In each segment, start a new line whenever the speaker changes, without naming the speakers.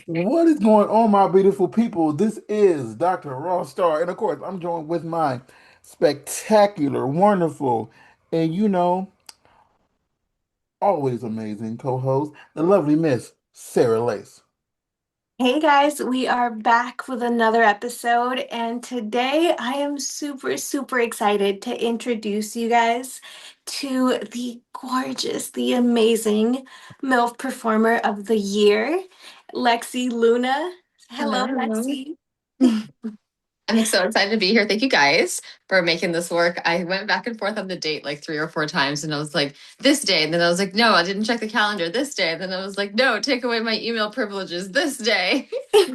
What is going on, my beautiful people? This is Dr. Ross Star, and of course, I'm joined with my spectacular, wonderful, and always amazing co-host, the lovely Miss Sarah Lace.
Hey guys, we are back with another episode, and today I am super, super excited to introduce you guys to the gorgeous, the amazing MILF Performer of the Year, Lexi Luna. Hello,
Hello.
Lexi.
I'm so excited to be here. Thank you guys for making this work. I went back and forth on the date like 3 or 4 times, and I was like, this day. And then I was like, no, I didn't check the calendar this day. And then I was like, no, take away my email privileges this day.
I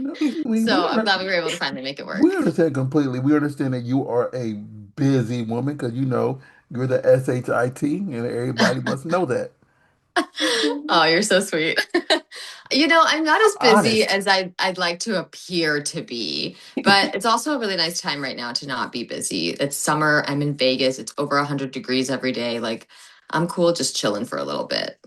mean,
So I'm glad we were able to finally make it
we
work.
understand completely. We understand that you are a busy woman because you're the SHIT, and everybody must know that.
Oh, you're so sweet. I'm not as busy
Honest.
as I'd like to appear to be, but it's also a really nice time right now to not be busy. It's summer. I'm in Vegas. It's over 100 degrees every day. Like, I'm cool just chilling for a little bit.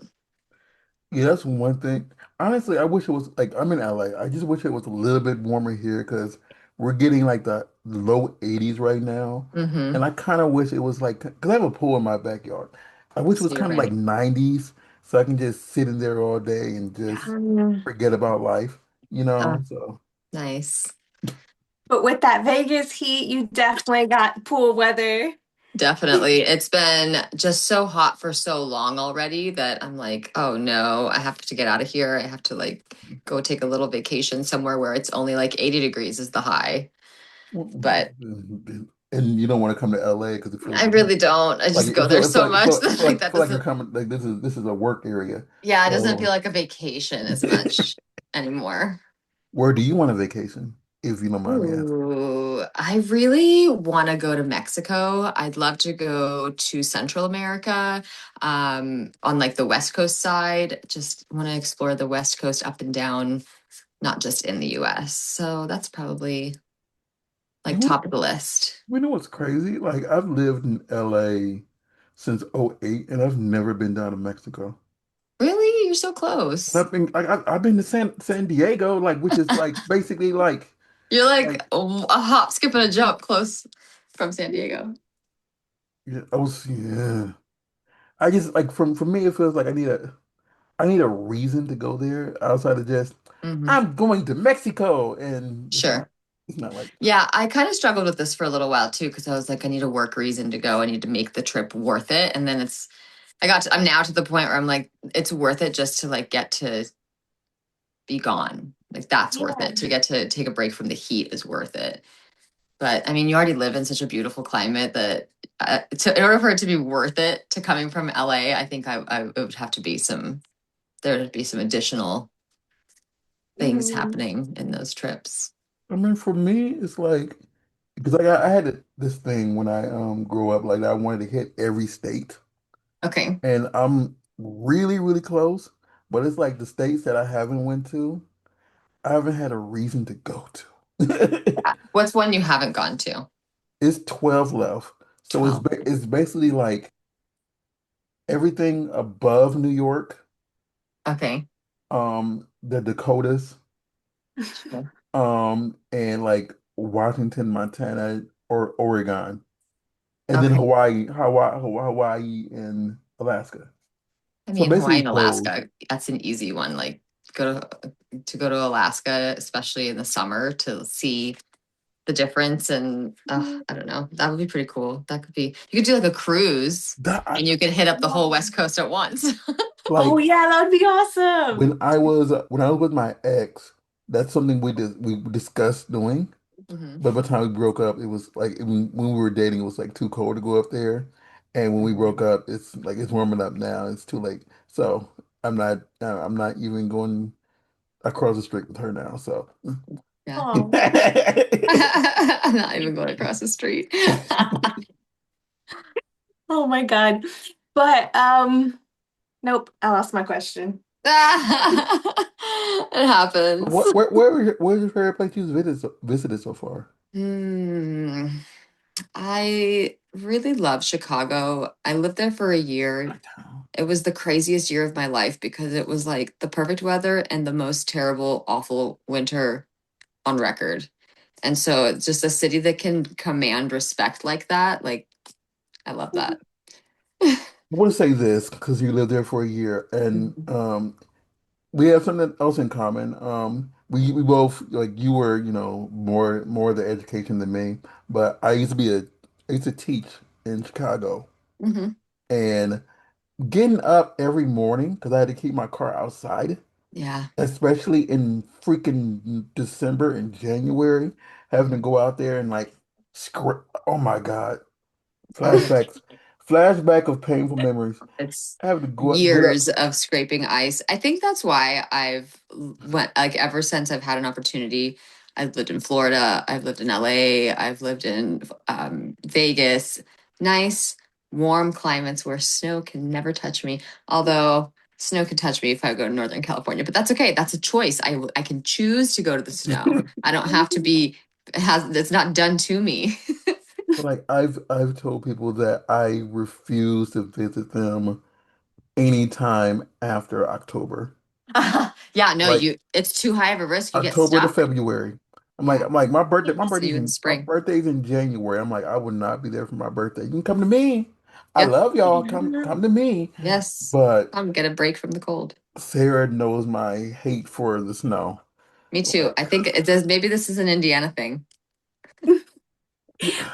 Yeah, that's one thing. Honestly, I wish it was like I'm in LA. I just wish it was a little bit warmer here because we're getting like the low 80s right now. And
Mm-hmm.
I kind of wish it was like, because I have a pool in my backyard. I wish it was
So you're
kind of like
ready.
90s so I can just sit in there all day and just
Yeah.
forget about life, you
Oh,
know? So,
nice.
But with that Vegas heat, you definitely got pool weather.
Definitely. It's been just so hot for so long already that I'm like, oh no, I have to get out of here. I have to like go take a little vacation somewhere where it's only like 80 degrees is the high. But
and you don't want to come to LA because it feels
I really don't. I
like
just go there so much that like that
feel like you're
doesn't,
coming like this is a work area.
yeah, it doesn't feel
So
like a vacation as much anymore.
where do you want a vacation, if you don't mind me asking?
Ooh, I really want to go to Mexico. I'd love to go to Central America, on like the West Coast side. Just want to explore the West Coast up and down, not just in the US. So that's probably
You
like
want
top of the list.
you know what's crazy? Like I've lived in LA since '08, and I've never been down to Mexico.
Really? You're so
And
close.
I've been to San Diego, like which is like basically
You're like
like
a hop, skip, and a jump close from San Diego.
yeah, yeah. I just like for me it feels like I need a reason to go there outside of just
Hmm.
I'm going to Mexico, and
Sure.
it's not like that.
Yeah, I kind of struggled with this for a little while too, because I was like, I need a work reason to go. I need to make the trip worth it. And then I'm now to the point where I'm like, it's worth it just to like get to be gone. Like that's worth
Yeah.
it. To get to take a break from the heat is worth it. But I mean, you already live in such a beautiful climate that in order for it to be worth it to coming from LA, I think I it would have to be there would be some additional things
Mhm.
happening in those trips.
I mean, for me, it's like because I had this thing when I grew up, like I wanted to hit every state,
Okay.
and I'm really really close, but it's like the states that I haven't went to, I haven't had a reason to go to.
What's one you haven't gone to?
It's 12 left, so
12.
it's basically like everything above New York,
Okay.
the Dakotas,
Sure.
and like Washington, Montana, or Oregon. And then
Okay.
Hawaii, and Alaska.
I
So
mean, Hawaii
basically
and
those.
Alaska, that's an easy one. Like go go to Alaska, especially in the summer, to see the difference. And I don't know, that would be pretty cool. That could be you could do like a cruise,
That
and you could hit up the
Yeah.
whole West Coast at once.
Oh
like
yeah, that would be awesome.
when I was with my ex, that's something we discussed doing.
Hmm.
But by the time we broke up, it was like when we were dating, it was like too cold to go up there. And when we broke
Hmm.
up, it's like it's warming up now. It's too late. So I'm not even going across the street with her now. So
Yeah.
Oh.
I'm not even going across the street.
Oh my God. But nope, I lost my question.
It happens.
where's your favorite place you've visited so far?
Hmm. I really love Chicago. I lived there for a year. It was the craziest year of my life because it was like the perfect weather and the most terrible, awful winter on record. And so it's just a city that can command respect like that. Like, I love that.
I want to say this because you lived there for a year, and
Mhm.
we have something else in common. We both like you were, more the education than me, but I used to teach in Chicago,
Mhm.
and getting up every morning because I had to keep my car outside,
Yeah.
especially in freaking December and January, having to go out there and like oh my God, flashbacks, flashback of painful memories.
It's
Having to get up.
years of scraping ice. I think that's why I've went like ever since I've had an opportunity. I've lived in Florida, I've lived in LA, I've lived in Vegas. Nice, warm climates where snow can never touch me. Although snow can touch me if I go to Northern California, but that's okay. That's a choice. I can choose to go to the snow. I don't have to be it has it's not done to me.
But like I've told people that I refuse to visit them anytime after October.
Yeah, no,
Like
it's too high of a risk. You get
October to
stuck.
February.
Yeah.
I'm like my birthday
Love to see you in the
my
spring.
birthday's in January. I'm like I would not be there for my birthday. You can come to me. I
Yeah.
love y'all. Come to me.
Yes.
But
I'm get a break from the cold.
Sarah knows my hate for the snow.
Me too.
Like
I think it does. Maybe this is an Indiana thing.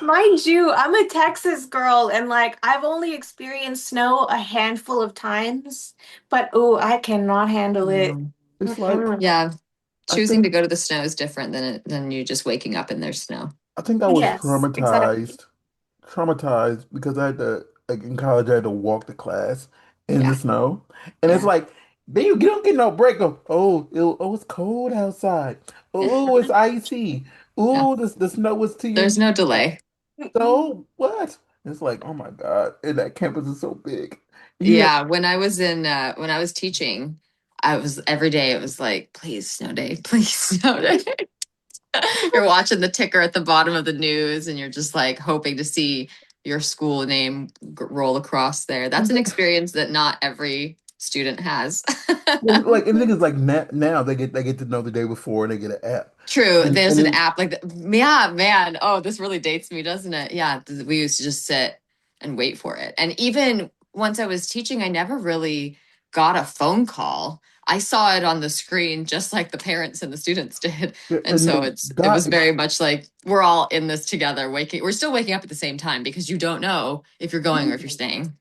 Mind you, I'm a Texas girl and like I've only experienced snow a handful of times, but oh, I cannot handle it.
Mm.
it's like
Mm-mm.
Yeah.
I
Choosing to
think
go to the snow is different than you just waking up and there's snow.
I think I was
Yes, exactly.
traumatized because I had to like in college I had to walk to class in the
Yeah.
snow, and it's
Yeah.
like then you don't get no break of it's cold outside. Oh, it's icy.
Yeah.
Oh, the snow was to your
There's no
knee.
delay.
Mm-mm.
So what? It's like oh my God, and that campus is so big. You have
Yeah. When I was teaching, I was every day it was like, please snow day, please snow day. You're watching the ticker at the bottom of the news and you're just like hoping to see your school name roll across there. That's an experience that not every student has.
like and the thing is like now they get to know the day before and they get an app,
True.
and
There's an
then
app like that. Yeah, man. Oh, this really dates me, doesn't it? Yeah. We used to just sit and wait for it. And even once I was teaching, I never really got a phone call. I saw it on the screen just like the parents and the students did. And
and
so
like
it was
God
very much like we're all in this together, we're still waking up at the same time because you don't know if you're going or if you're staying.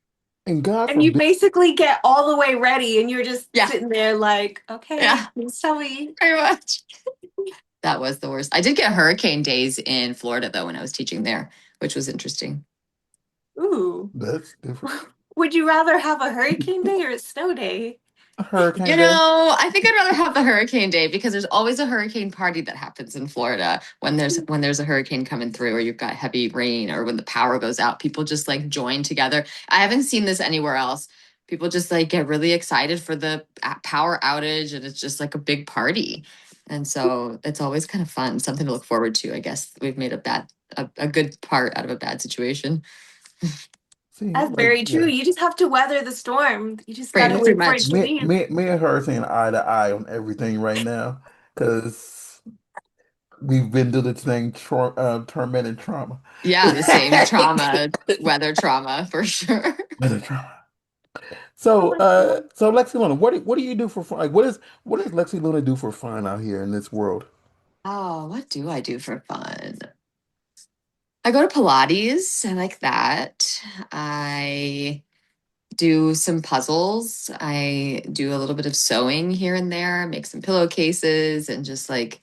and God
And you
forbid.
basically get all the way ready and you're just
Yeah.
sitting there like, okay,
Yeah.
please tell me.
Very much. That was the worst. I did get hurricane days in Florida though when I was teaching there, which was interesting.
Ooh.
That's different.
Would you rather have a hurricane day or a snow day?
A hurricane day.
I think I'd rather have the hurricane day because there's always a hurricane party that happens in Florida when there's a hurricane coming through or you've got heavy rain or when the power goes out. People just like join together. I haven't seen this anywhere else. People just like get really excited for the power outage and it's just like a big party. And so it's always kind of fun, something to look forward to. I guess we've made a good part out of a bad situation.
See,
That's
like
very true.
yeah,
You just have to weather the storm. You just gotta
Pretty
wait for it
much.
to leave.
me and her saying eye to eye on everything right now because we've been through this thing, torment and trauma.
Yeah, the same trauma, weather trauma for sure.
Weather trauma. So, Lexi Luna, what do you do for fun? Like, what does Lexi Luna do for fun out here in this world?
Oh, what do I do for fun? I go to Pilates. I like that. I do some puzzles. I do a little bit of sewing here and there, make some pillowcases and just like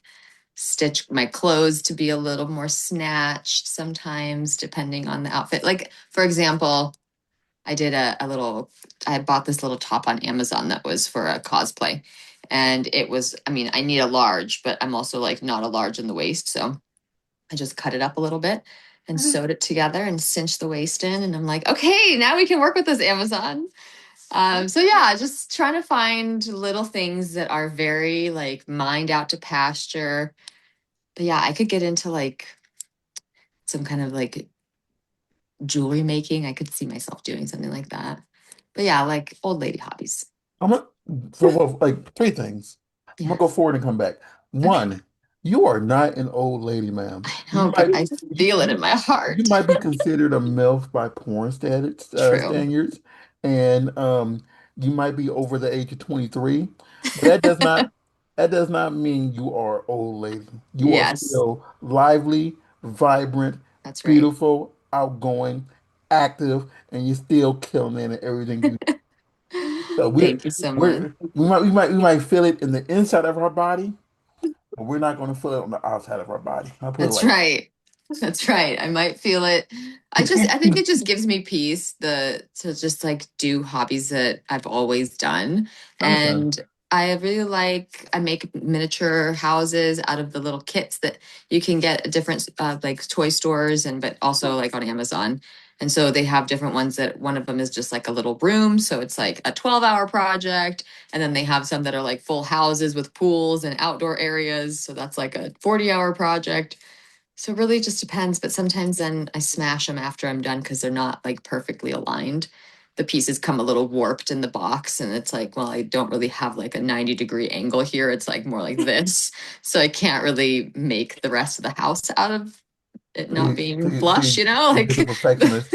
stitch my clothes to be a little more snatched sometimes, depending on the outfit. Like, for example, I did I bought this little top on Amazon that was for a cosplay. And it was, I mean, I need a large, but I'm also like not a large in the waist. So I just cut it up a little bit and sewed it together and cinched the waist in. And I'm like, okay, now we can work with this Amazon. So yeah, just trying to find little things that are very like mind out to pasture. But yeah, I could get into like some kind of like jewelry making. I could see myself doing something like that. But yeah, like old lady hobbies.
I'm gonna so well, like three things. I'm gonna go
Yes.
forward and come back.
Okay.
One, you are not an old lady, ma'am.
I
You
know, but
might
I
you
feel it in
you,
my
you
heart.
might be considered a MILF by porn
True.
standards, and you might be over the age of 23, but that does not mean you are old lady. You are
Yes,
still lively, vibrant,
that's right.
beautiful, outgoing, active, and you're still killing it in everything you. So
Thank you so much.
we might feel it in the inside of our body, but we're not going to feel it on the outside of our body. I'll put it
That's
like
right. That's right. I might feel it. I think
that.
it just gives me peace to just like do hobbies that I've always done.
I understand.
And I really like, I make miniature houses out of the little kits that you can get at different like toy stores and but also like on Amazon. And so they have different ones that one of them is just like a little room. So it's like a 12-hour project. And then they have some that are like full houses with pools and outdoor areas. So that's like a 40-hour project. So it really just depends, but sometimes then I smash them after I'm done because they're not like perfectly aligned. The pieces come a little warped in the box, and it's like, well, I don't really have like a 90-degree angle here. It's like more like this. So I can't really make the rest of the house out of it
So
not
you, so
being
you, so
flush,
you,
you know?
you're just a
Like
perfectionist.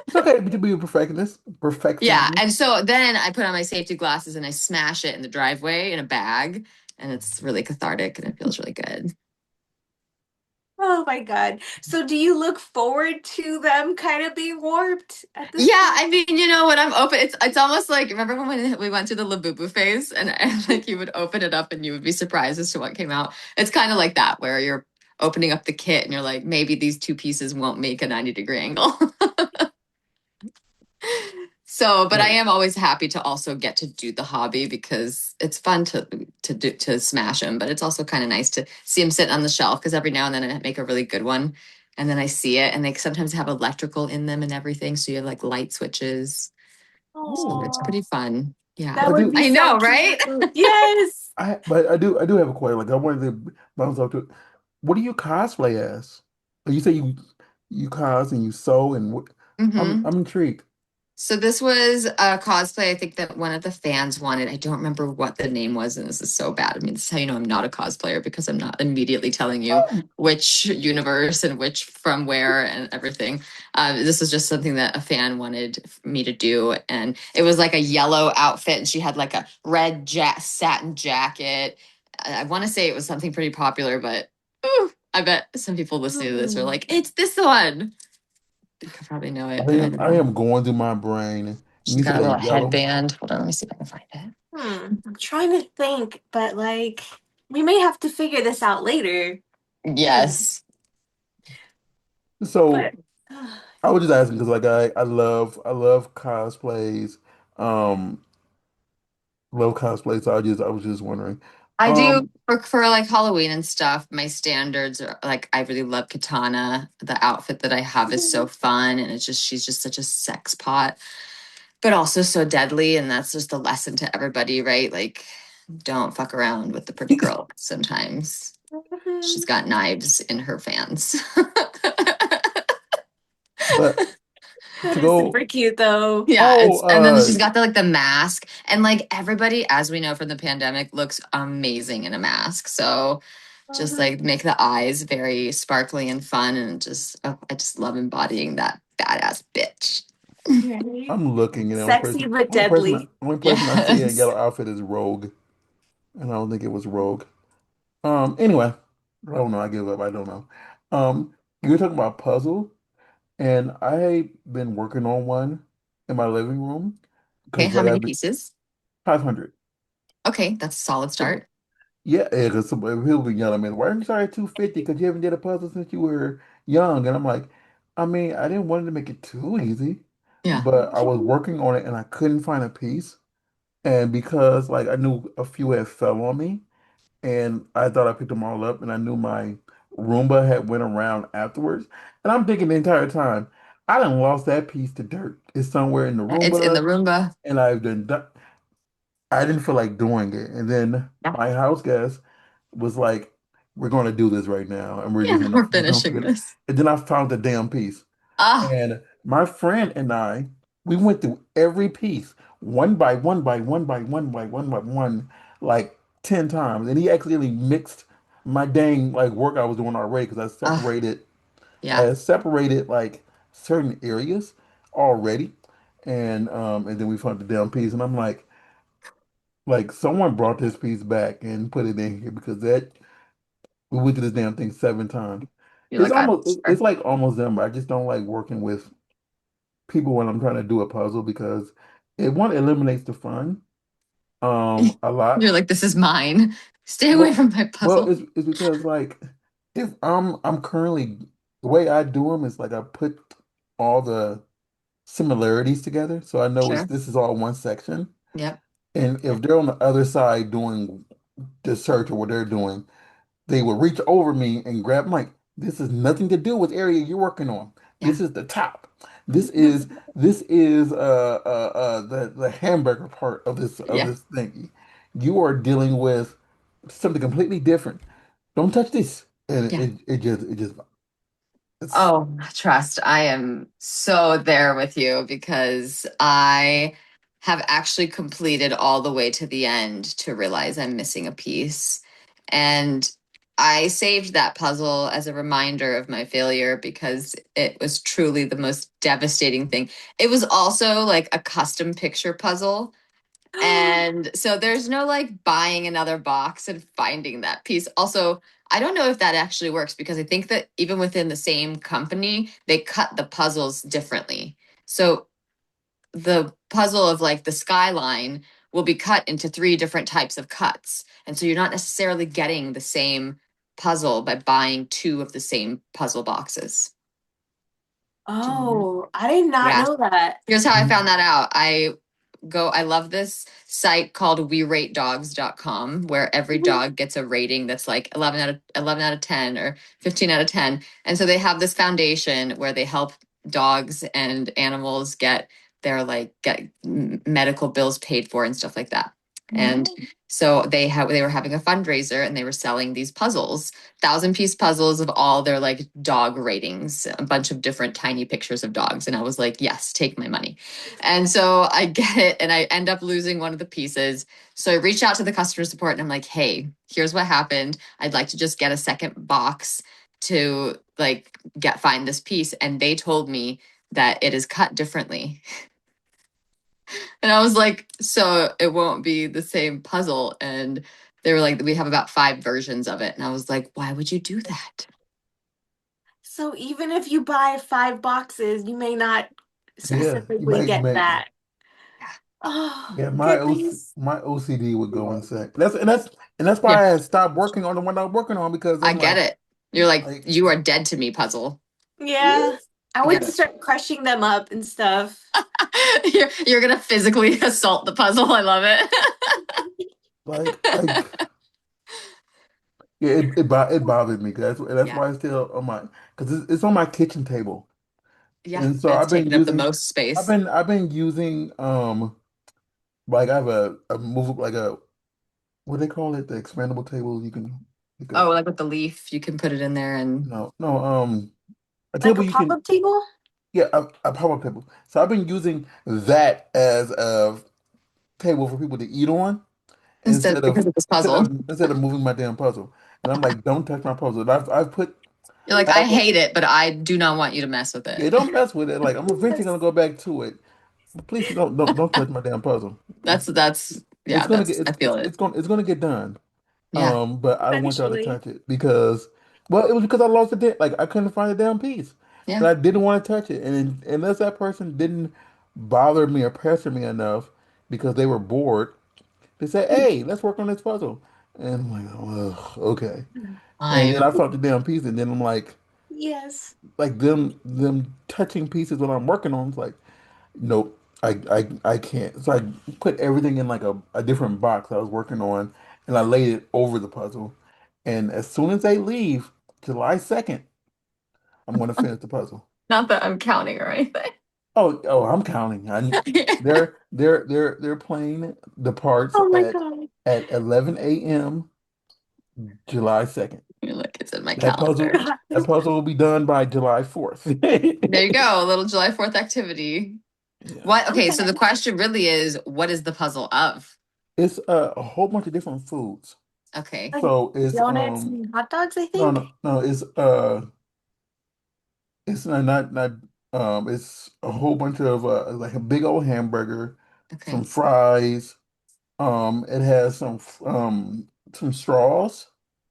It's okay to be a perfectionist.
yeah.
Perfectionist.
And so then I put on my safety glasses and I smash it in the driveway in a bag, and it's really cathartic and it feels really good.
Oh my God. So do you look forward to them kind of being warped at this
Yeah,
point?
I mean, when I'm open, it's almost like remember when we went through the Labubu phase and like you would open it up and you would be surprised as to what came out. It's kind of like that where you're opening up the kit and you're like, maybe these two pieces won't make a 90-degree angle. So, but I
Right.
am always happy to also get to do the hobby because it's fun to smash them, but it's also kind of nice to see them sit on the shelf because every now and then I make a really good one, and then I see it, and they sometimes have electrical in them and everything, so you have like light switches, so it's
Oh,
pretty fun. Yeah,
that
I
would
do.
be
I
so
know, right?
cute. Yes.
But I do have a question. Like I wanted to bounce off to. What do you cosplay as? You say you cos and you sew and what? I'm
hmm
I'm intrigued.
So this was a cosplay I think that one of the fans wanted. I don't remember what the name was, and this is so bad. I mean, this is how you know I'm not a cosplayer because I'm not immediately telling you
Um,
which universe and which from where and everything. This was just something that a fan wanted me to do, and it was like a yellow outfit, and she had like a red satin jacket. I want to say it was something pretty popular, but ooh, I bet some people listening to this are like, "It's this one." You could probably know it,
I
but I
am
don't
I
know.
am going through my brain. And
She's
you
got a
said a
little
yellow.
headband. Hold on, let me see if I can find it.
I'm trying to think, but like we may have to figure this out later. Hmm.
Yes.
So
But
I was just asking because like I love cosplays. Um, love cosplays. So I was just wondering.
I do
Um,
for like Halloween and stuff. My standards are like I really love Katana. The outfit that I have is so fun and it's just she's just such a sex pot, but also so deadly. And that's just a lesson to everybody, right? Like don't fuck around with the pretty girl sometimes. She's got knives in her fans.
but
that
to
is
go.
super cute though.
Yeah,
Oh,
it's and then she's got the mask and like everybody, as we know from the pandemic, looks amazing in a mask. So just like make the eyes very sparkly and fun, and just I just love embodying that badass bitch.
Right.
I'm looking, and the only
Sexy
person,
but
only person,
deadly.
only person I see in
Yes,
yellow outfit is Rogue, and I don't think it was Rogue. Anyway, I don't know. I give up. I don't know. You were talking about puzzle, and I've been working on one in my living room
okay,
because
how
like
many
I've been
pieces?
500.
Okay, that's a solid start.
Yeah, because people be yelling at me, why aren't you started at 250? Because you haven't did a puzzle since you were young. And I'm like, I mean, I didn't want to make it too easy,
Yeah.
but I was working on it and I couldn't find a piece. And because like I knew a few had fell on me and I thought I picked them all up and I knew my Roomba had went around afterwards. And I'm thinking the entire time, I done lost that piece to dirt. It's somewhere in the
It's in the
Roomba
Roomba.
and I didn't feel like doing it. And then
Yeah.
my house guest was like, we're going to do this right now. And we're just
Yeah,
gonna
we're
we're gonna
finishing
figure it.
this.
And then I found the damn piece.
Ah,
And My friend and I, we went through every piece one by one by one by one by one by one, like 10 times. And he accidentally mixed my dang like work I was doing already because I
Yeah.
had separated like certain areas already. And then we found the damn piece and I'm like someone brought this piece back and put it in here because that we went through this damn thing 7 times.
You're like, I'm
It's
sure.
like almost done, but I just don't like working with people when I'm trying to do a puzzle because it eliminates the fun a lot.
You're like, this is mine. Stay away
Well
from my puzzle.
it's because like if I'm currently the way I do them is like I put all the similarities together so I know
Sure.
this is all one section.
Yep.
And if they're on the other side doing the search or what they're doing, they would reach over me and grab Mike. This is nothing to do with area you're working on.
Yeah.
This is the top. This is the hamburger part of
Yeah.
this thing. You are dealing with something completely different. Don't touch this. And
Yeah.
it just it's
Oh, trust. I am so there with you because I have actually completed all the way to the end to realize I'm missing a piece. And I saved that puzzle as a reminder of my failure because it was truly the most devastating thing. It was also like a custom picture puzzle. And so there's no like buying another box and finding that piece. Also, I don't know if that actually works because I think that even within the same company, they cut the puzzles differently. So the puzzle of like the skyline will be cut into three different types of cuts. And so you're not necessarily getting the same puzzle by buying two of the same puzzle boxes.
Oh, I did not
Yeah.
know that.
Here's how I found that out. I love this site called WeRateDogs.com where every dog gets a rating that's like 11 out of 10 or 15 out of 10. And so they have this foundation where they help dogs and animals get their like get medical bills paid for and stuff like that. And
Mhm.
so they were having a fundraiser and they were selling these puzzles, 1,000 piece puzzles of all their like dog ratings, a bunch of different tiny pictures of dogs. And I was like, yes, take my money. And so I get it and I end up losing one of the pieces. So I reach out to the customer support and I'm like, hey, here's what happened. I'd like to just get a second box to like find this piece. And they told me that it is cut differently. And I was like, so it won't be the same puzzle. And they were like, we have about 5 versions of it. And I was like, why would you do that?
So even if you buy 5 boxes, you may not
yeah, you
specifically
might
get
make
that. Oh,
yeah,
goodness.
my OCD would go insane. That's
Yeah.
why I had stopped working on the one I was working on because
I
I'm
get it. You're like,
like
you are dead to me, puzzle.
Yeah. I
I get
would
it.
start crushing them up and stuff.
You're gonna physically assault the puzzle. I love it.
like yeah, it bothered me 'cause that's
Yeah.
why it's still on my because it's on my kitchen table.
Yeah.
And so
It's taking up the most space.
I've been using like I have a move like a what do they call it? The expandable table you could
Oh, like with the leaf, you can put it in there and
no a
Like
table
a
you can
pop-up table?
yeah a pop-up table. So I've been using that as a table for people to eat on
instead because of this puzzle.
instead of moving my damn puzzle. And I'm like, don't touch my puzzle. And I've put
You're like, I
I,
hate it, but I do not want you to mess with
yeah,
it.
don't mess with it. Like I'm eventually
Yes.
gonna go back to it. But please don't touch my damn puzzle.
That's
It's
yeah,
gonna get
that's I feel it.
it's gonna get done.
Yeah.
But I don't want y'all to
Eventually.
touch it because well, it was because I lost the like I couldn't find the damn piece. And
Yeah.
I didn't want to touch it. And unless that person didn't bother me or pester me enough because they were bored, they said, "Hey, let's work on this puzzle." And I'm like, oh, okay. And then
Fine.
I found the damn piece, and then I'm
Yes.
like them touching pieces when I'm working on. It's like, nope, I can't. So I put everything in like a different box I was working on, and I laid it over the puzzle. And as soon as they leave, July 2nd, I'm gonna finish the puzzle.
Not that I'm counting or anything.
Oh, I'm counting. They're playing the parts
Oh my God.
at 11 a.m. July 2nd.
You're like, it's Misfits in my
That
calendar.
puzzle, that puzzle will be done by July 4th.
There you go, a little July 4th activity.
Yeah.
What? Okay, so the
Okay.
question really is, what is the puzzle of?
It's a whole bunch of different foods.
Okay.
Like
So it's
donuts and hot dogs, I
no,
think.
no, no, it's not it's a whole bunch of like a big old hamburger, some
Okay.
fries, it has some straws,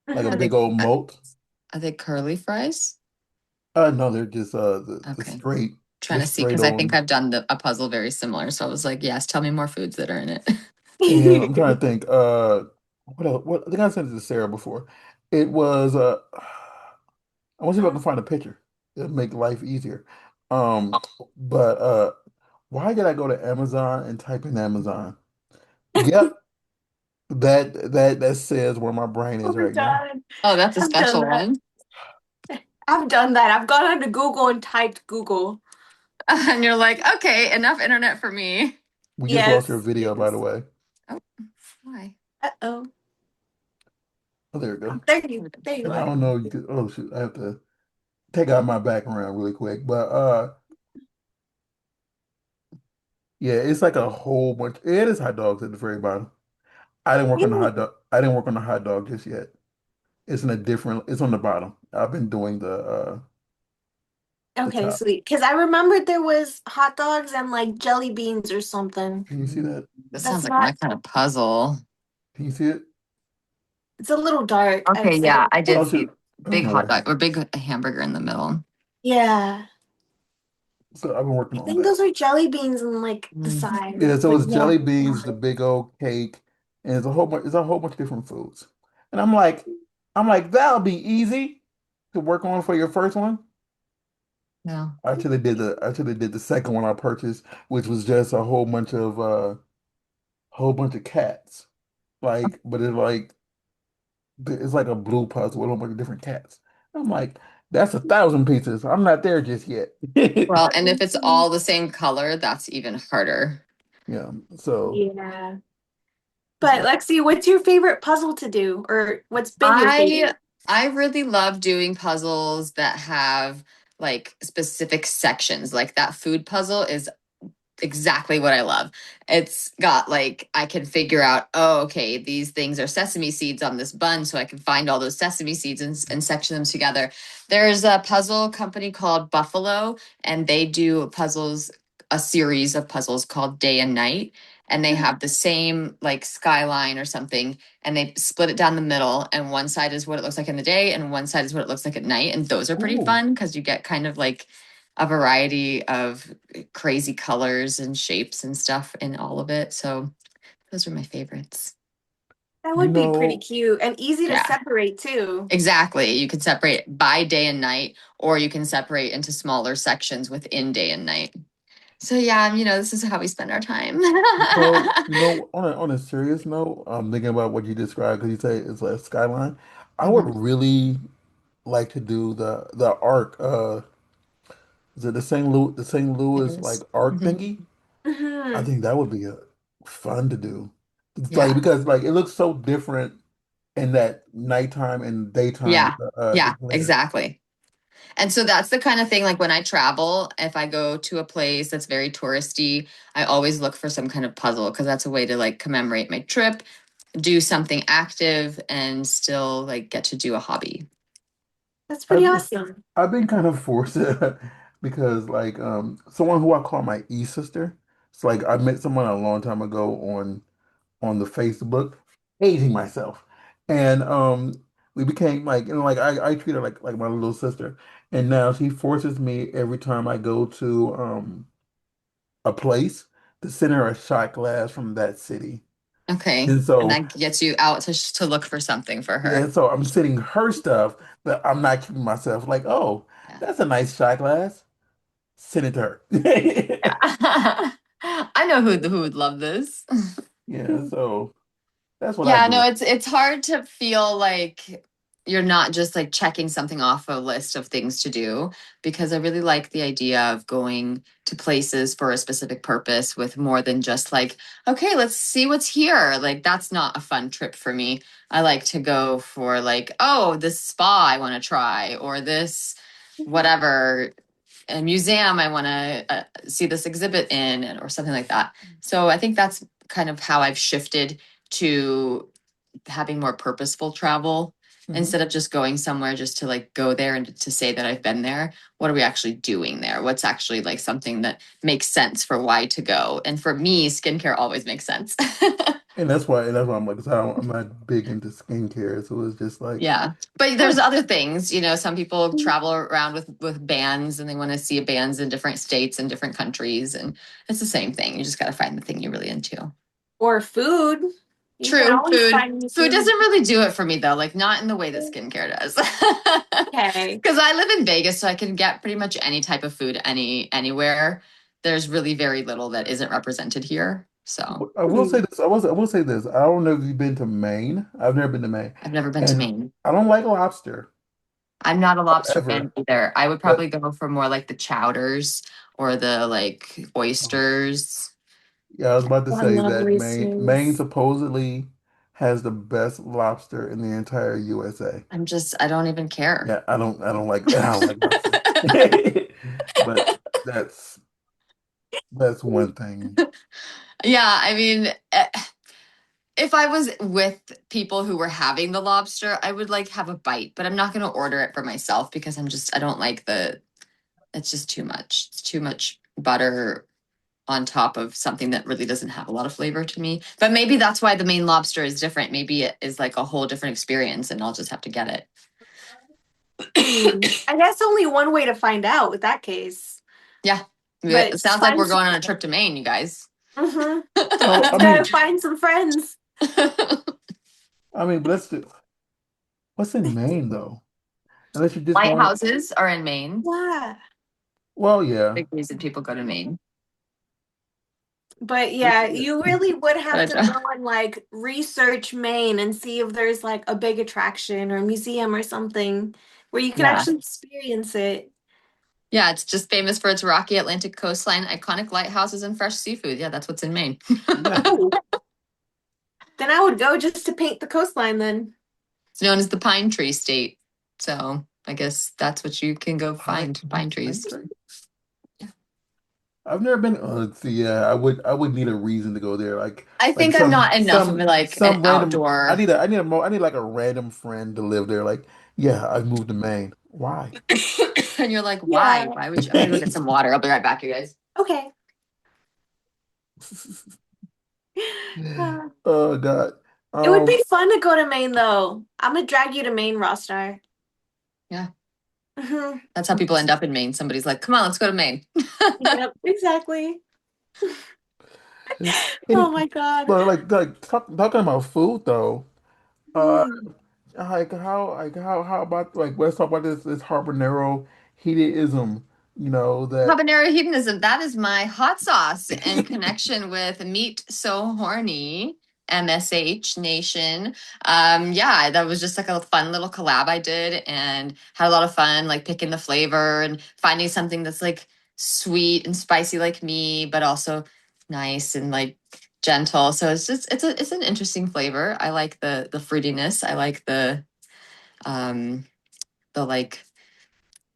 like a
Are
Mhm.
big
they
old moat.
are they curly fries?
No, they're just
Okay.
the
Trying to see
straight
because I think
on.
I've done a puzzle very similar. So I was like, yes, tell me more foods that are in it.
And I'm trying to think, what else? What I think I sent it to Sarah before. It was I want to see if I can find a picture. It'll make life easier. Um, but why did I go to Amazon and type in Amazon? Yep, that says where my brain
Oh
is
my
right now.
God.
Oh, that's a
I've done
special
that.
one.
I've done that. I've gone onto Google and typed Google.
And you're like, okay, enough internet for me.
We just lost your
Yes,
video, by the
yes.
way.
Oh, why?
Uh-oh.
Oh, there we
Oh,
go.
there you
And I
are.
don't know, you could, oh shoot, I have to take out my background really quick. But yeah, it's like a whole bunch. It is hot dogs at the very bottom. I didn't work on the hot
Yeah.
dog. I didn't work on the hot dog just yet. It's in a different. It's on the bottom. I've been doing the
Okay,
top.
sweet. Because I remembered there was hot dogs and like jelly beans or something.
Can you see that?
This sounds
That's
like my
not,
kind of puzzle.
Can you see it?
it's a little dark, I'd
Okay,
say.
yeah, I did
Oh
see
shoot! I don't
big
know
hot
why.
dog or big hamburger in the middle.
Yeah.
So I've been working
I
on
think
that.
those are jelly beans on like the
Mm.
side.
Yeah. So
But
it's
yeah.
jelly beans, the big old cake, and it's a whole bunch. It's a whole bunch of different foods. And I'm like, that'll be easy to work on for your first one.
Yeah.
I should have did the second one I purchased, which was just a whole bunch of cats. Like, but it's like a blue puzzle with a whole bunch of different cats. I'm like, that's 1,000 pieces. I'm not there just yet.
Well, and if it's all the same color, that's even harder.
Yeah. So
Yeah.
it's
But
like,
Lexi, what's your favorite puzzle to do? Or what's been your
I
favorite?
I really love doing puzzles that have like specific sections. Like that food puzzle is exactly what I love. It's got like I can figure out, oh, okay, these things are sesame seeds on this bun, so I can find all those sesame seeds and section them together. There's a puzzle company called Buffalo, and they do puzzles, a series of puzzles called Day and Night, and they have the same like skyline or something, and they split it down the middle, and one side is what it looks like in the day, and one side is what it looks like at night, and those are pretty
oh,
fun because you get kind of like a variety of crazy colors and shapes and stuff in all of it. So those are my favorites.
That
you
would be pretty
know,
cute and easy to
Yeah,
separate too.
exactly. You can separate by day and night, or you can separate into smaller sections within day and night. So yeah, this is how we spend our time.
on a serious note, I'm thinking about what you described because you say it's a skyline. I would
Mhm.
really like to do the arc. Is it the St.
It
Louis like
is.
arc
Mhm.
thingy? I
Hmm.
think that would be fun to do. It's like
Yeah.
because like it looks so different in that nighttime and daytime
Yeah. Yeah,
glare.
exactly. And so that's the kind of thing like when I travel, if I go to a place that's very touristy, I always look for some kind of puzzle because that's a way to like commemorate my trip, do something active, and still like get to do a hobby.
That's pretty
I've been
awesome.
I've been kind of forced to, because like someone who I call my e-sister. It's like I met someone a long time ago on the Facebook, aging myself. And we became like, like I treat her like my little sister. And now she forces me every time I go to a place to send her a shot glass from that city.
Okay.
And
And
so
that gets you out to look for something for
yeah,
her.
so I'm sending her stuff, but I'm not keeping myself like, oh,
Yeah.
that's a nice shot glass. Send it to her.
Yeah. I know who would love this.
Yeah, so that's what I
Yeah, no,
do.
it's hard to feel like you're not just like checking something off a list of things to do, because I really like the idea of going to places for a specific purpose with more than just like, okay, let's see what's here. Like that's not a fun trip for me. I like to go for like, oh, this spa I want to try, or this whatever a museum I want to see this exhibit in, or something like that. So I think that's kind of how I've shifted to having more purposeful travel
Hmm.
instead of just going somewhere just to like go there and to say that I've been there. What are we actually doing there? What's actually like something that makes sense for why to go? And for me, skincare always makes sense.
And that's why I'm like, 'cause I'm not big into skincare, so it's just like,
Yeah. But
eh,
there's other things, some people travel around with bands and they want to see bands in different states and different countries, and it's the same thing. You just got to find the thing you're really into.
Or food. You can
True,
always
food.
find new
Food
food.
doesn't really do it for me though, like not in the way that skincare does.
Okay.
Because I live in Vegas, so I can get pretty much any type of food anywhere. There's really very little that isn't represented here. So
I will say this. I will say this. I don't know if you've been to Maine. I've never been to Maine,
I've never been to
and
Maine.
I don't like lobster
I'm not a lobster fan
ever.
either. I would
But
probably go for more like the chowders or the like oysters.
yeah, I was about to
Oh, I
say
love
that Maine
oysters.
supposedly has the best lobster in the entire USA.
I don't even care.
Yeah, I don't like lobster. But that's that's one thing.
Yeah, I mean, if I was with people who were having the lobster, I would like have a bite, but I'm not going to order it for myself because I don't like it's just too much. It's too much butter on top of something that really doesn't have a lot of flavor to me. But maybe that's why the Maine lobster is different. Maybe it is like a whole different experience and I'll just have to get it.
I guess only one way to find out with that case.
Yeah. It
But
sounds like
find
we're
some.
going on a trip to Maine, you guys.
Mm-hmm.
So
Just gotta find some friends.
but what's in Maine though? Unless you're just going.
Lighthouses are in Maine.
Yeah.
Well, yeah.
Big reason people go to Maine.
But yeah, you really would have
But
to go and like research Maine and see if there's like a big attraction or museum or something where you can
yeah.
actually experience it.
Yeah, it's just famous for its rocky Atlantic coastline, iconic lighthouses, and fresh seafood. Yeah, that's what's in Maine.
Yeah.
Oh, then I would go just to paint the coastline then.
It's known as the pine tree state. So I guess that's what you can go
Pine,
find, pine
pine
trees.
tree. I've never been. Let's see. Yeah, I would need a reason to go there.
I
Like
think I'm not enough of like an
some random.
outdoor.
I need like a random friend to live there. Like, yeah, I've moved to Maine. Why?
And you're like, why?
Yeah.
Why would you? I'm gonna go get some water. I'll be right back, you guys.
Okay. Uh,
Oh God.
it would
Um.
be fun to go to Maine though. I'm gonna drag you to Maine, Rostar.
Yeah,
Hmm.
that's how people end up in Maine. Somebody's like, come on, let's go to Maine.
Yep, exactly.
Any,
Oh my God.
but talking about food though. Uh.
Mm.
How about like let's talk about this habanero hedonism. You know that.
Habanero hedonism. That is my hot sauce in connection with Meat So Horny, MSH Nation. Yeah, that was just like a fun little collab I did and had a lot of fun, like picking the flavor and finding something that's like sweet and spicy like me, but also nice and like gentle. So it's an interesting flavor. I like the fruitiness. I like um the like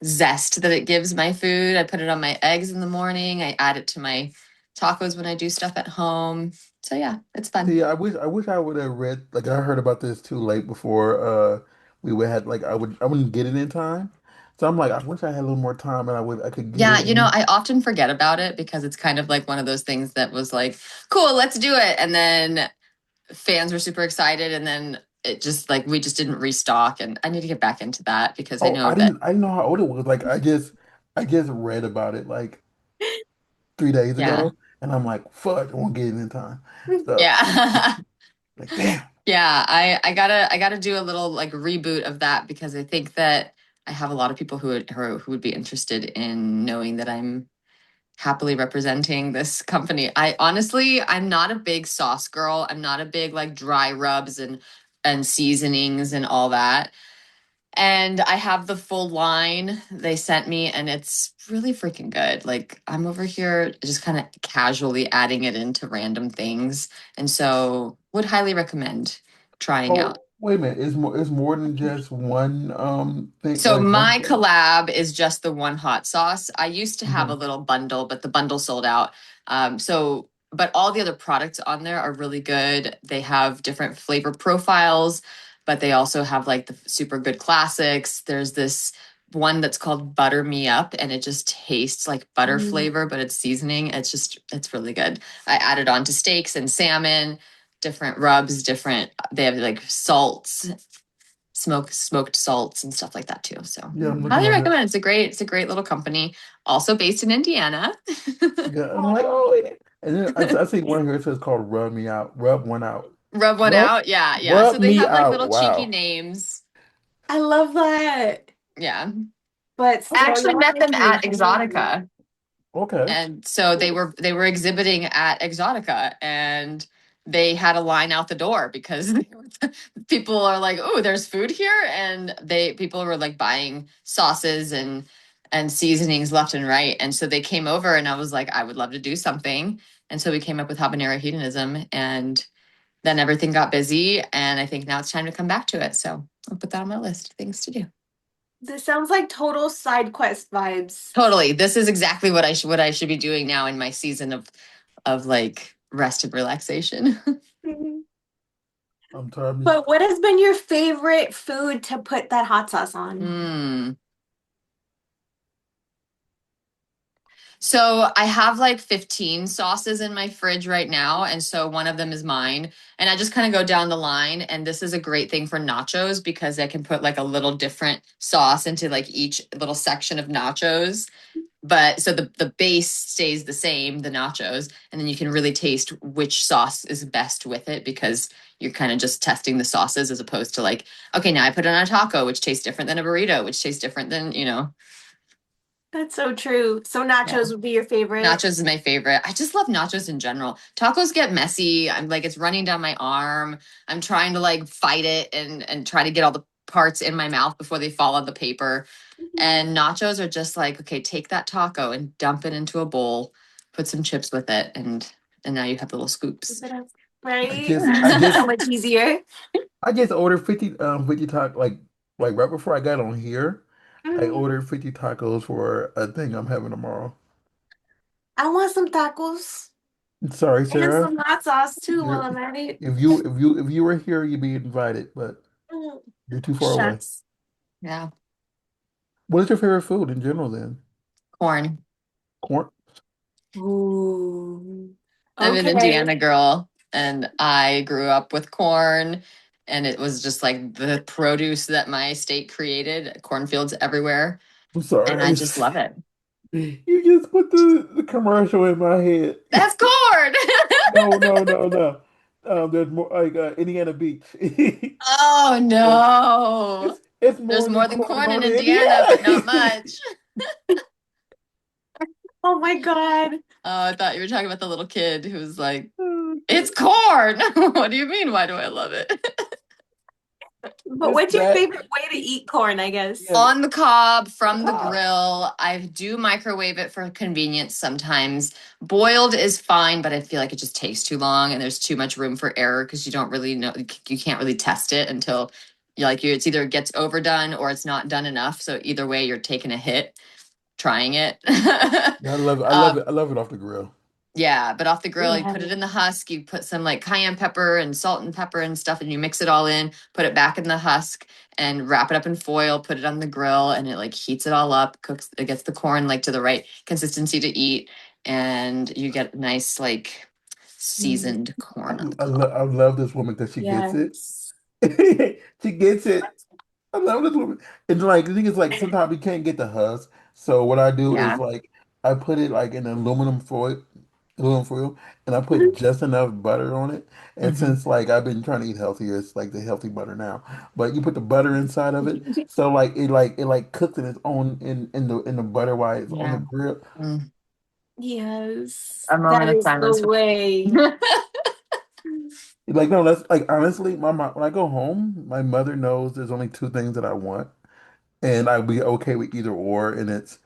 zest that it gives my food. I put it on my eggs in the morning. I add it to my tacos when I do stuff at home. So yeah, it's fun.
See, I wish I would have read like I heard about this too late before we would had like I wouldn't get it in time. So I'm like I wish I had a little more time and I could get
Yeah,
it in.
I often forget about it because it's kind of like one of those things that was like, cool, let's do it. And then fans were super excited and then it just like we just didn't restock and I need to get back into that because I
Oh,
know that
I didn't know how old it was. Like I just read about it like 3 days
yeah.
ago and I'm like, fuck, I won't get it in time. So
Yeah.
like damn.
Yeah, I gotta do a little like reboot of that because I think that I have a lot of people who would be interested in knowing that I'm happily representing this company. I honestly I'm not a big sauce girl. I'm not a big like dry rubs and seasonings and all that. And I have the full line they sent me, and it's really freaking good. Like, I'm over here just kind of casually adding it into random things. And so, would highly recommend trying out.
Oh, wait a minute. It's more than just one thing,
So
like one
my
sauce.
collab is just the one hot sauce. I used to have a
Hmm.
little bundle, but the bundle sold out. But all the other products on there are really good. They have different flavor profiles, but they also have like the super good classics. There's this one that's called Butter Me Up, and it just tastes like butter
Mm.
flavor, but it's seasoning. It's really good. I added on to steaks and salmon, different rubs, they have like salts, smoked salts and stuff like that too. So
Yeah, I'm looking
highly
on it.
recommend. It's a great little company, also based in Indiana.
Yeah, I'm like,
Oh,
oh, yeah. And then I see one here. It says called "Rub Me Out," rub one out,
Rub one
rub
out. Yeah, yeah. So
rub
they
me
have like
out.
little cheeky
Wow.
names.
I love that.
Yeah.
But
I
still,
actually
y'all
met them
making me
at
hungry.
Exotica.
Okay.
And so they were exhibiting at Exotica, and they had a line out the door because people are like, "Oh, there's food here," and they people were like buying sauces and seasonings left and right. And so they came over, and I was like, "I would love to do something." And so we came up with habanero hedonism, and then everything got busy, and I think now it's time to come back to it. So I'll put that on my list of things to do.
This sounds like total side quest vibes.
Totally. This is exactly what I should be doing now in my season of like rest and relaxation.
Mhm.
I'm tired.
But what has been your favorite food to put that hot sauce on?
Hmm. So I have like 15 sauces in my fridge right now, and so one of them is mine. And I just kind of go down the line, and this is a great thing for nachos because I can put like a little different sauce into like each little section of nachos. But so the base stays the same, the nachos, and then you can really taste which sauce is best with it because you're kind of just testing the sauces as opposed to like, okay, now I put it on a taco, which tastes different than a burrito, which tastes different than.
That's so true. So
Yeah.
nachos would be your favorite.
Nachos is my favorite. I just love nachos in general. Tacos get messy. I'm like it's running down my arm. I'm trying to like fight it and try to get all the parts in my mouth before they fall on the paper. And nachos are just like, okay, take that taco and dump it into a bowl, put some chips with it, and now you have little scoops.
I
Right?
just I
So
just
much easier.
I just ordered 50 taco like right before I got on here. I
Mm,
ordered 50 tacos for a thing I'm having tomorrow.
I want some tacos
Sorry,
and
Sarah.
some hot sauce too while
You're
I'm at it.
if you were here, you'd be invited, but
Mm,
you're too far away.
shucks.
Yeah.
What is your favorite food in general then?
Corn.
Corn?
Ooh.
I'm an
Okay.
Indiana girl, and I grew up with corn, and it was just like the produce that my state created, cornfields everywhere,
I'm sorry.
and I just love it.
You just put the commercial in my head.
That's corn.
No, no, no, no. There's more like Indiana Beach.
Oh
Yes.
no.
It's
There's
more than
more than
corn
corn in
on
Indiana, but not
Indiana.
much.
Oh my God.
Oh, I thought you were talking about the little kid who was like, "It's corn." What do you mean? Why do I love it?
But
It's
what's your
that.
favorite way to eat corn, I guess?
Yeah,
On the cob
the
from the
cob.
grill. I do microwave it for convenience sometimes. Boiled is fine, but I feel like it just takes too long and there's too much room for error because you don't really know, you can't really test it until it's either gets overdone or it's not done enough. So either way, you're taking a hit trying it.
Yeah, I love it. I love
um,
it. I love it off the grill.
yeah, but off the grill, you
Yeah.
put it in the husk, you put some like cayenne pepper and salt and pepper and stuff, and you mix it all in, put it back in the husk and wrap it up in foil, put it on the grill, and it like heats it all up, cooks, it gets the corn like to the right consistency to eat, and you get nice, like
Mm,
seasoned
I,
corn on the
I
cob.
love this woman because she gets it.
yes.
She gets it. I love this woman. And like the thing is like sometimes we can't get the husk. So what I do is
Yeah.
like I put it like in aluminum foil, and I put just enough butter on it. And
Hmm.
since like I've been trying to eat healthier, it's like the healthy butter now. But you put the butter inside of it, so like it cooks in its own in the butter while it's on the
Yeah.
grill.
Mm.
Yes,
A moment
that
of
is the
silence.
way.
Like no, that's like honestly, my mom when I go home, my mother knows there's only two things that I want. and I'd be okay with either or, and it's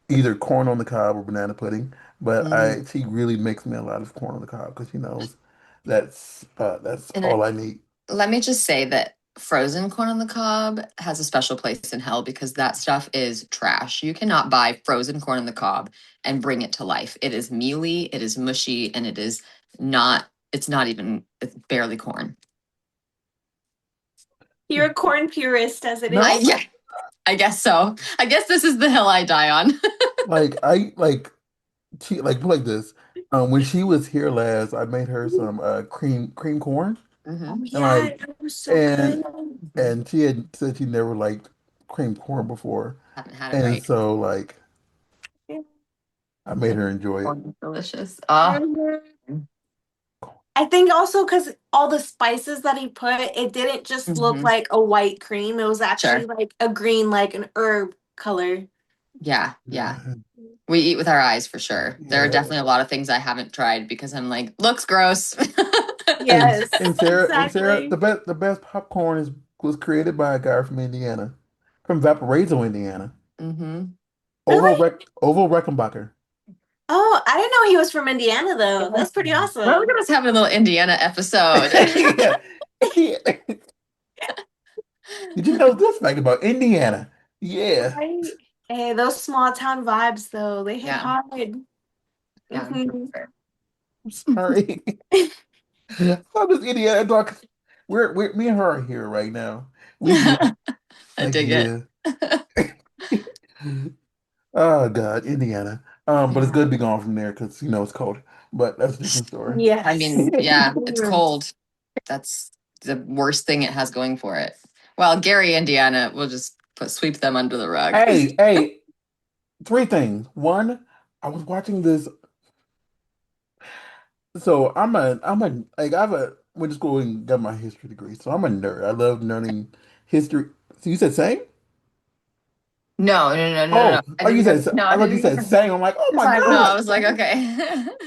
either corn on the cob or banana pudding. But
Mm.
she really makes me a lot of corn on the cob because she knows that's
And
all I need.
let me just say that frozen corn on the cob has a special place in hell because that stuff is trash. You cannot buy frozen corn on the cob and bring it to life. It is mealy, it is mushy, and it is not, it's not even, it's barely corn.
You're a corn purist as it
I,
No,
is.
yeah, I guess so. I guess this is the hill I die on.
like I she like this. When she was here last, I made her some cream corn,
Oh
Hmm.
and
yeah, it was so
and
good.
and she had said she never liked cream corn before,
Haven't had it
and
right.
so like I made her enjoy it.
Corn is delicious. Ah,
Mhm. I think also because all the spices that he put, it didn't just look
hmm,
like a white cream. It was actually
sure.
like a green, like an herb color.
Yeah, yeah.
Yeah,
We eat with our eyes for sure. There are
yeah.
definitely a lot of things I haven't tried because I'm like, looks gross.
Yes,
And Sarah,
exactly.
the best popcorn is was created by a guy from Indiana, from Valparaiso, Indiana.
Hmm.
Really?
Oval Reckenbacher.
Oh, I didn't know he was from Indiana though. That's pretty
Well, look
awesome.
at us having a little Indiana episode.
Yeah. Yeah. Did you know this fact about Indiana? Yeah.
Right? Hey, those small town vibes though, they hit
Yeah,
hard.
yeah.
Hmm.
I'm sorry. I'm just Indiana dog. We're me and her are here right now. We just
I
like,
dig it.
yeah. Oh God, Indiana. But it's
Yeah.
good to be gone from there because it's cold. But that's a different story.
I
Yes.
mean, yeah, it's cold. That's the worst thing it has going for it. Well, Gary, Indiana, we'll just sweep them under the rug.
Hey, three things. One, I was watching this. So I'm a like I have a went to school and got my history degree. So I'm a nerd. I love learning history. So you said same?
No, no, no, no, no, no.
Oh,
I
oh,
didn't
you
hear.
said
No, I
I thought
didn't
you
hear.
said same. I'm like, oh
It's
my
fine. No, I
God.
was like, okay.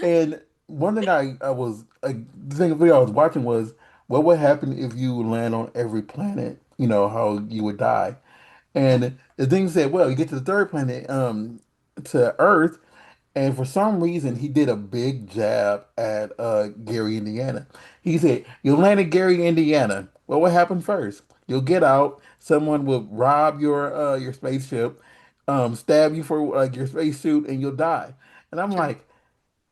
And one thing I was like the thing the video I was watching was what would happen if you land on every planet, how you would die. And the thing said, well, you get to the third planet, to Earth, and for some reason he did a big jab at Gary, Indiana. He said, you'll land in Gary, Indiana. Well, what happened first? You'll get out, someone will rob your spaceship, stab you for like your spacesuit, and you'll die. And I'm
True.
like,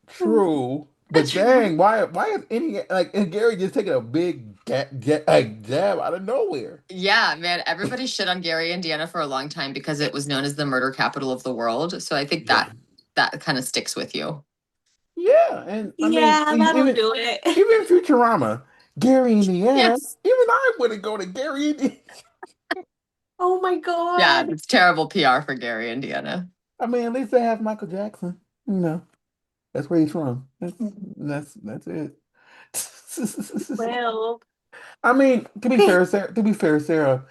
true, but
True.
dang, why is any like and Gary just taking a big jab out of nowhere?
Yeah, man. Everybody shit on Gary, Indiana for a long time because it was known as the murder capital of the world. So I think
Yeah.
that kind of sticks with you.
Yeah, and I mean,
Yeah, that'll do it.
even Futurama, Gary, Indiana,
Yes.
even I wouldn't go to Gary, Indiana.
Oh my
Yeah,
God.
it's terrible PR for Gary, Indiana.
I mean, at least they have Michael Jackson. That's where he's from. That's it.
Well,
I mean, to be
okay.
fair, Sarah,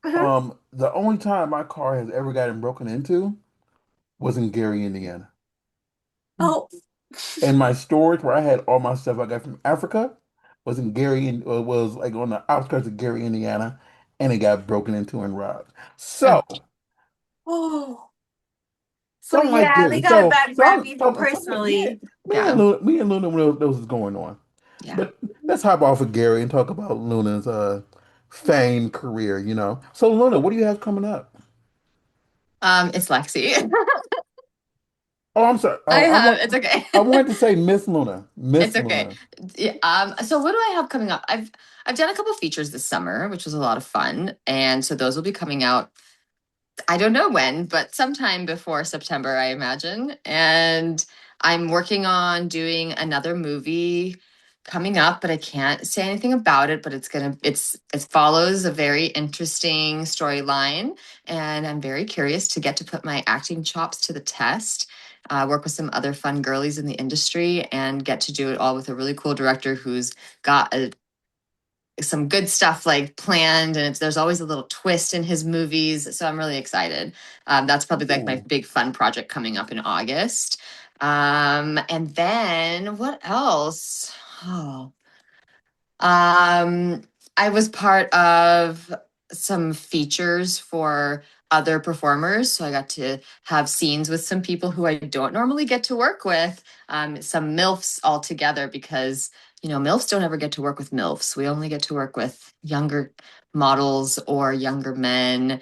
Uh-huh.
the only time my car has ever gotten broken into was in Gary, Indiana.
Oh,
And my storage where I had all my stuff I got from Africa was in Gary, was like on the outskirts of Gary, Indiana, and it got broken into and robbed.
Oh,
So,
oh.
so
So
I'm like
yeah, they
Gary.
got a
So,
bad
so
rap
I'm,
even
so, so me, me,
personally.
yeah.
Me and Luna knew those was going on.
Yeah.
But let's hop off of Gary and talk about Luna's fame career. So Luna, what do you have coming up?
It's Lexi.
Oh, I'm sorry.
I have. It's okay.
I wanted to say Miss Luna.
It's
Miss
okay.
Luna.
Yeah, so what do I have coming up? I've done a couple features this summer, which was a lot of fun. And so those will be coming out, I don't know when, but sometime before September, I imagine. And I'm working on doing another movie coming up, but I can't say anything about it. But it follows a very interesting storyline, and I'm very curious to get to put my acting chops to the test. Work with some other fun girlies in the industry and get to do it all with a really cool director who's got some good stuff like planned, and there's always a little twist in his movies, so I'm really excited. That's probably like my
Ooh.
big fun project coming up in August. And then what else? Oh, um I was part of some features for other performers. So I got to have scenes with some people who I don't normally get to work with, some MILFs all together because, MILFs don't ever get to work with MILFs. We only get to work with younger models or younger men,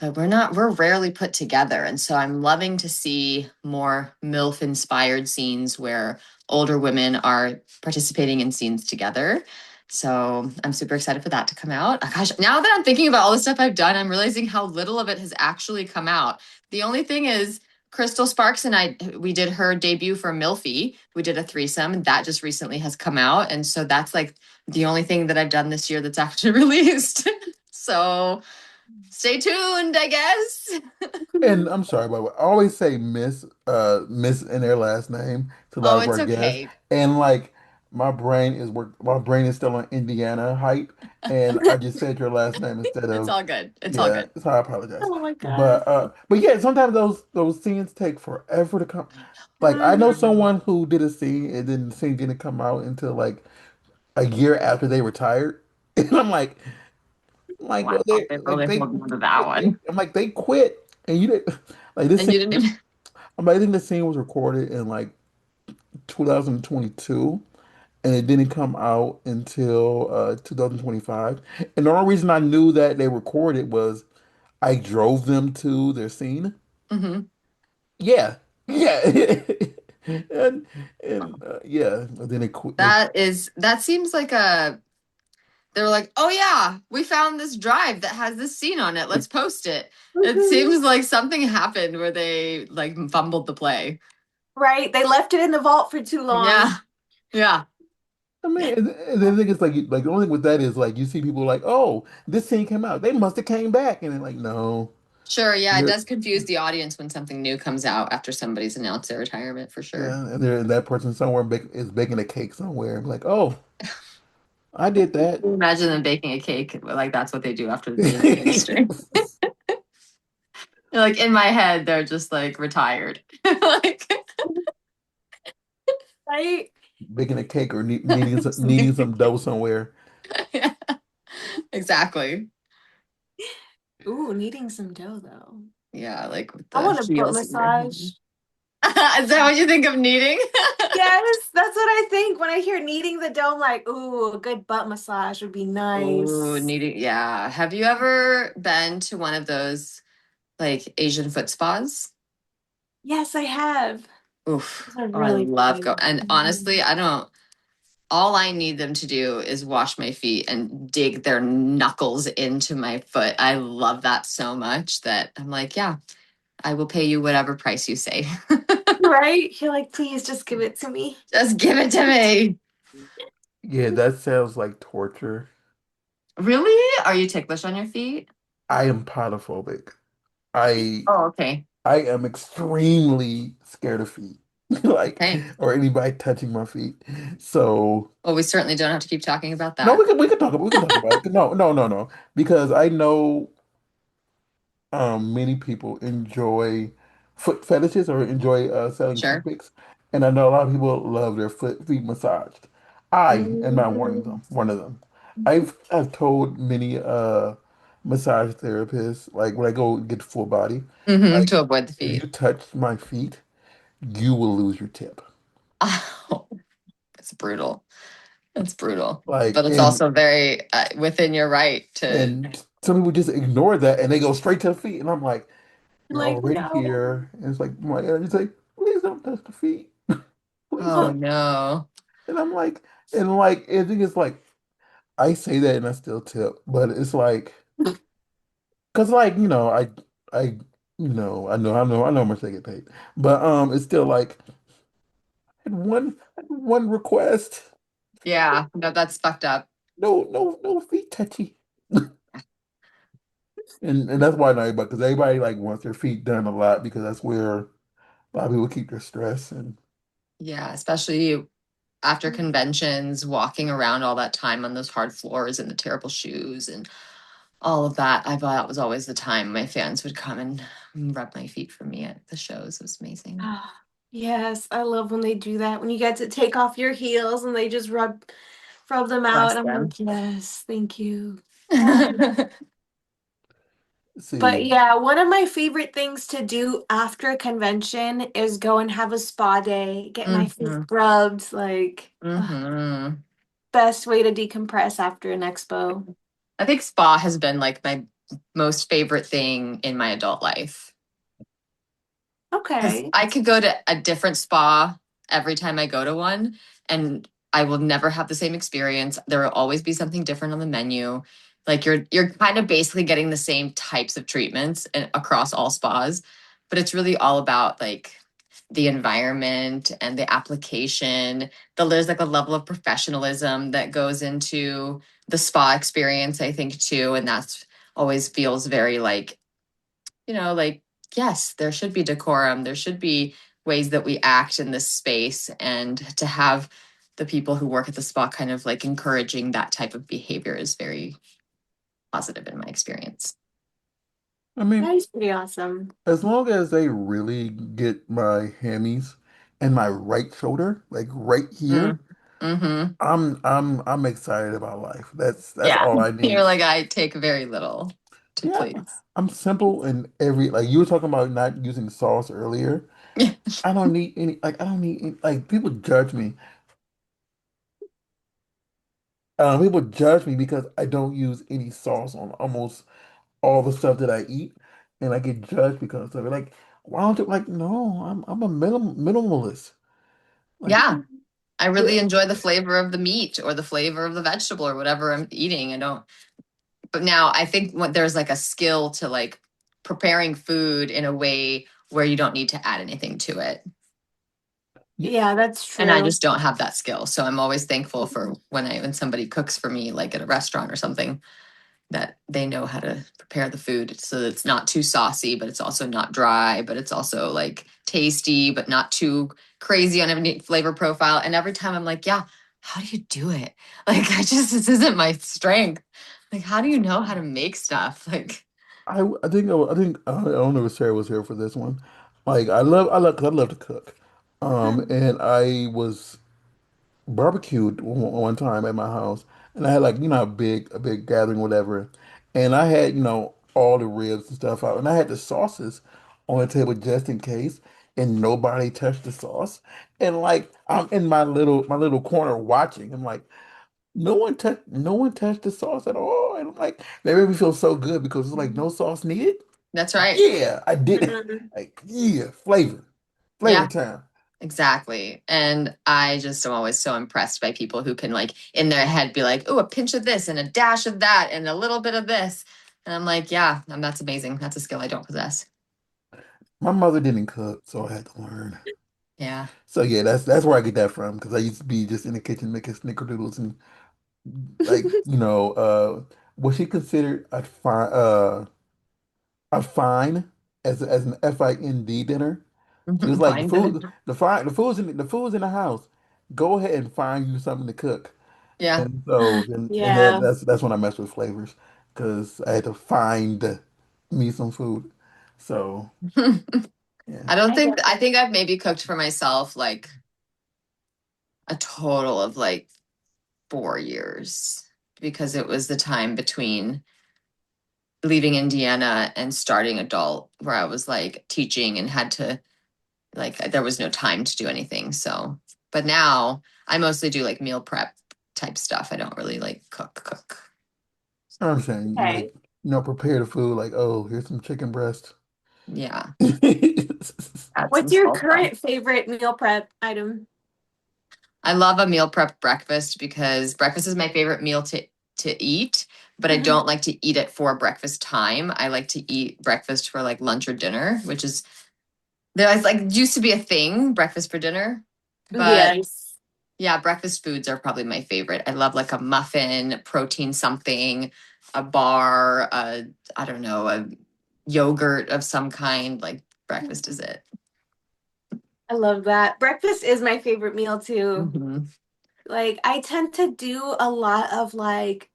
but we're rarely put together. And so I'm loving to see more MILF inspired scenes where older women are participating in scenes together. So I'm super excited for that to come out. Gosh, now that I'm thinking about all the stuff I've done, I'm realizing how little of it has actually come out. The only thing is, Crystal Sparks and we did her debut for Milfy. We did a threesome, and that just recently has come out. And so that's like the only thing that I've done this year that's actually released. So stay tuned, I guess.
And I'm sorry, but I always say Miss in their last name to a lot
Oh,
of
it's
our guests.
okay.
And like my brain is still on Indiana hype, and I just said your last name instead
It's
of
all good. It's all
yeah,
good.
so I apologize.
Oh my God.
But yeah, sometimes those scenes take forever to come. Like I know
Mhm.
someone who did a scene and then the scene didn't come out until like a year after they retired. And
Wow,
well, they
they
like
really hold on to that one.
I'm like they quit and you didn't like this
And
scene.
you didn't even.
I think the scene was recorded in like 2022 and it didn't come out until 2025. And the only reason I knew that they recorded was I drove them to their scene.
Mhm.
Yeah. Yeah. And yeah, and then they quit.
That seems like they were like, oh yeah, we found this drive that has this scene on it. Let's post it. It
Mhm.
seems like something happened where they like fumbled the play.
Right. They left it in the vault for too long.
Yeah. Yeah.
I mean, and the thing is like the only thing with that is like you see people like, oh, this scene came out. They must have came back, and they're like, no,
Sure. Yeah. It
you're
does confuse the audience when something new comes out after somebody's announced their retirement for sure.
yeah, and that person somewhere is baking a cake somewhere. I'm like, oh, I did that.
Imagine them baking a cake. Like that's what they do after being in the industry. Like in my head, they're just like retired. Like,
Right?
Baking a cake or needing some dough somewhere.
yeah, exactly.
Ooh, needing some dough though.
Yeah, like with
I
the
want a butt
heels in your
massage.
hand. Is that what you think of kneading?
Yes, that's what I think. When I hear kneading the dough, I'm like, ooh, a good butt massage would be
Oh,
nice.
kneading. Yeah. Have you ever been to one of those like Asian foot spas?
Yes, I have.
Oof.
Those are
Oh, I
really
love go.
good.
And honestly,
Mhm.
I don't. All I need them to do is wash my feet and dig their knuckles into my foot. I love that so much that I'm like, yeah, I will pay you whatever price you say.
Right? You're like, please just give it to me.
Just give it to me.
Yeah, that sounds like torture.
Really? Are you ticklish on your feet?
I am podophobic. I
Oh, okay.
I am extremely scared of feet, like
Okay.
or anybody touching my feet. So
Well, we certainly don't have to keep talking about
no,
that.
we can talk about it. No, because I know many people enjoy foot fetishes or enjoy selling feet
Sure.
pics, and I know a lot of people love their feet massaged. I am not
Mm.
one of them. I've told many massage therapists like when I go get full body,
Mm-hmm,
like
to avoid the
if
feet.
you touch my feet, you will lose your tip.
Oh, it's brutal. It's brutal.
Like
But it's also very within your right to.
and some people just ignore that and they go straight to the feet, and I'm like, you're
Like,
already
no.
here, and it's like my energy say, please don't touch the feet. Please
Oh
don't.
no.
And I'm like, I think it's like, I say that and I still tip, but it's like, cause like, I, I know how much they get paid, but it's still like, I had one request,
Yeah. No, that's fucked up.
no feet touchy, and that's why not everybody, because everybody like wants their feet done a lot because that's where a lot of people keep their stress and
Yeah, especially after conventions, walking around all that time on those hard floors and the terrible shoes and all of that. I thought that was always the time my fans would come and rub my feet for me at the shows. It was amazing.
Ah, yes, I love when they do that. When you get to take off your heels and they just rub them out.
Bless
I'm
them.
like, yes, thank you. Oh, But
See,
yeah, one of my favorite things to do after a convention is go and have a spa day, get my feet
Mm-hmm.
rubbed, like
Mm-hmm.
best way to decompress after an expo.
I think spa has been like my most favorite thing in my adult life. Because
Okay.
I could go to a different spa every time I go to one, and I will never have the same experience. There will always be something different on the menu. Like you're kind of basically getting the same types of treatments across all spas, but it's really all about like the environment and the application. There's like a level of professionalism that goes into the spa experience, I think too, and that's always feels very like like, yes, there should be decorum. There should be ways that we act in this space. And to have the people who work at the spa kind of like encouraging that type of behavior is very positive in my experience.
I mean,
That is pretty awesome.
as long as they really get my hammies and my right shoulder, like right here,
Mm. Mm-hmm.
I'm excited about life. That's
Yeah.
all I
You're
need.
like, I take very little to
Yeah,
please.
I'm simple in every like you were talking about not using sauce earlier. I don't need any I don't need any, like people judge me because I don't use any sauce on almost all the stuff that I eat, and I get judged because of it. Like, why don't you like? No, I'm a minimalist. Like,
Yeah. I
Yeah.
really enjoy the flavor of the meat or the flavor of the vegetable or whatever I'm eating. I don't But now I think there's like a skill to like preparing food in a way where you don't need to add anything to it.
yeah,
Yeah, that's
And I
true.
just don't have that skill. So I'm always thankful for when somebody cooks for me, like at a restaurant or something, that they know how to prepare the food so that it's not too saucy, but it's also not dry, but it's also like tasty, but not too crazy on any flavor profile. And every time I'm like, yeah, how do you do it? Like, this isn't my strength. Like, how do you know how to make stuff? Like,
I don't know if Sarah was here for this one. Like, 'cause I love to cook. And I was barbecued one time at my house, and I had like a big gathering, whatever, and I had all the ribs and stuff out, and I had the sauces on the table just in case, and nobody touched the sauce, and like I'm in my little corner watching. I'm like, no one touched the sauce at all, and I'm like, that made me feel so good because it's like no sauce needed.
that's right.
Yeah, I did it.
Mhm.
Like, yeah, flavor
Yeah,
time.
exactly. And I just am always so impressed by people who can, like, in their head be like, oh, a pinch of this and a dash of that and a little bit of this. And I'm like, yeah, that's amazing. That's a skill I don't possess.
My mother didn't cook, so I had to learn.
Yeah.
So yeah, that's where I get that from because I used to be just in the kitchen making snickerdoodles and like what she considered a fine as an FIND dinner. She was like
Fine dinner.
the food's in the house. Go ahead and find you something to cook.
Yeah.
And so and then
Yeah.
that's when I messed with flavors because I had to find me some food. So yeah.
I get
I
that.
think I've maybe cooked for myself like a total of like 4 years because it was the time between leaving Indiana and starting adult where I was like teaching and had to like there was no time to do anything. So, but now I mostly do like meal prep type stuff. I don't really like cook.
I'm saying you like
Okay.
prepare the food like, oh, here's some chicken breast.
Yeah, add some
What's your
salsa.
current favorite meal prep item?
I love a meal prep breakfast because breakfast is my favorite meal to eat, but I
Mhm.
don't like to eat it for breakfast time. I like to eat breakfast for like lunch or dinner, which is there's like used to be a thing, breakfast for dinner, but
Yes.
yeah, breakfast foods are probably my favorite. I love like a muffin, protein something, a bar, I don't know, a yogurt of some kind. Like breakfast is it.
I love that. Breakfast is my favorite meal too.
Hmm.
Like I tend to do a lot of like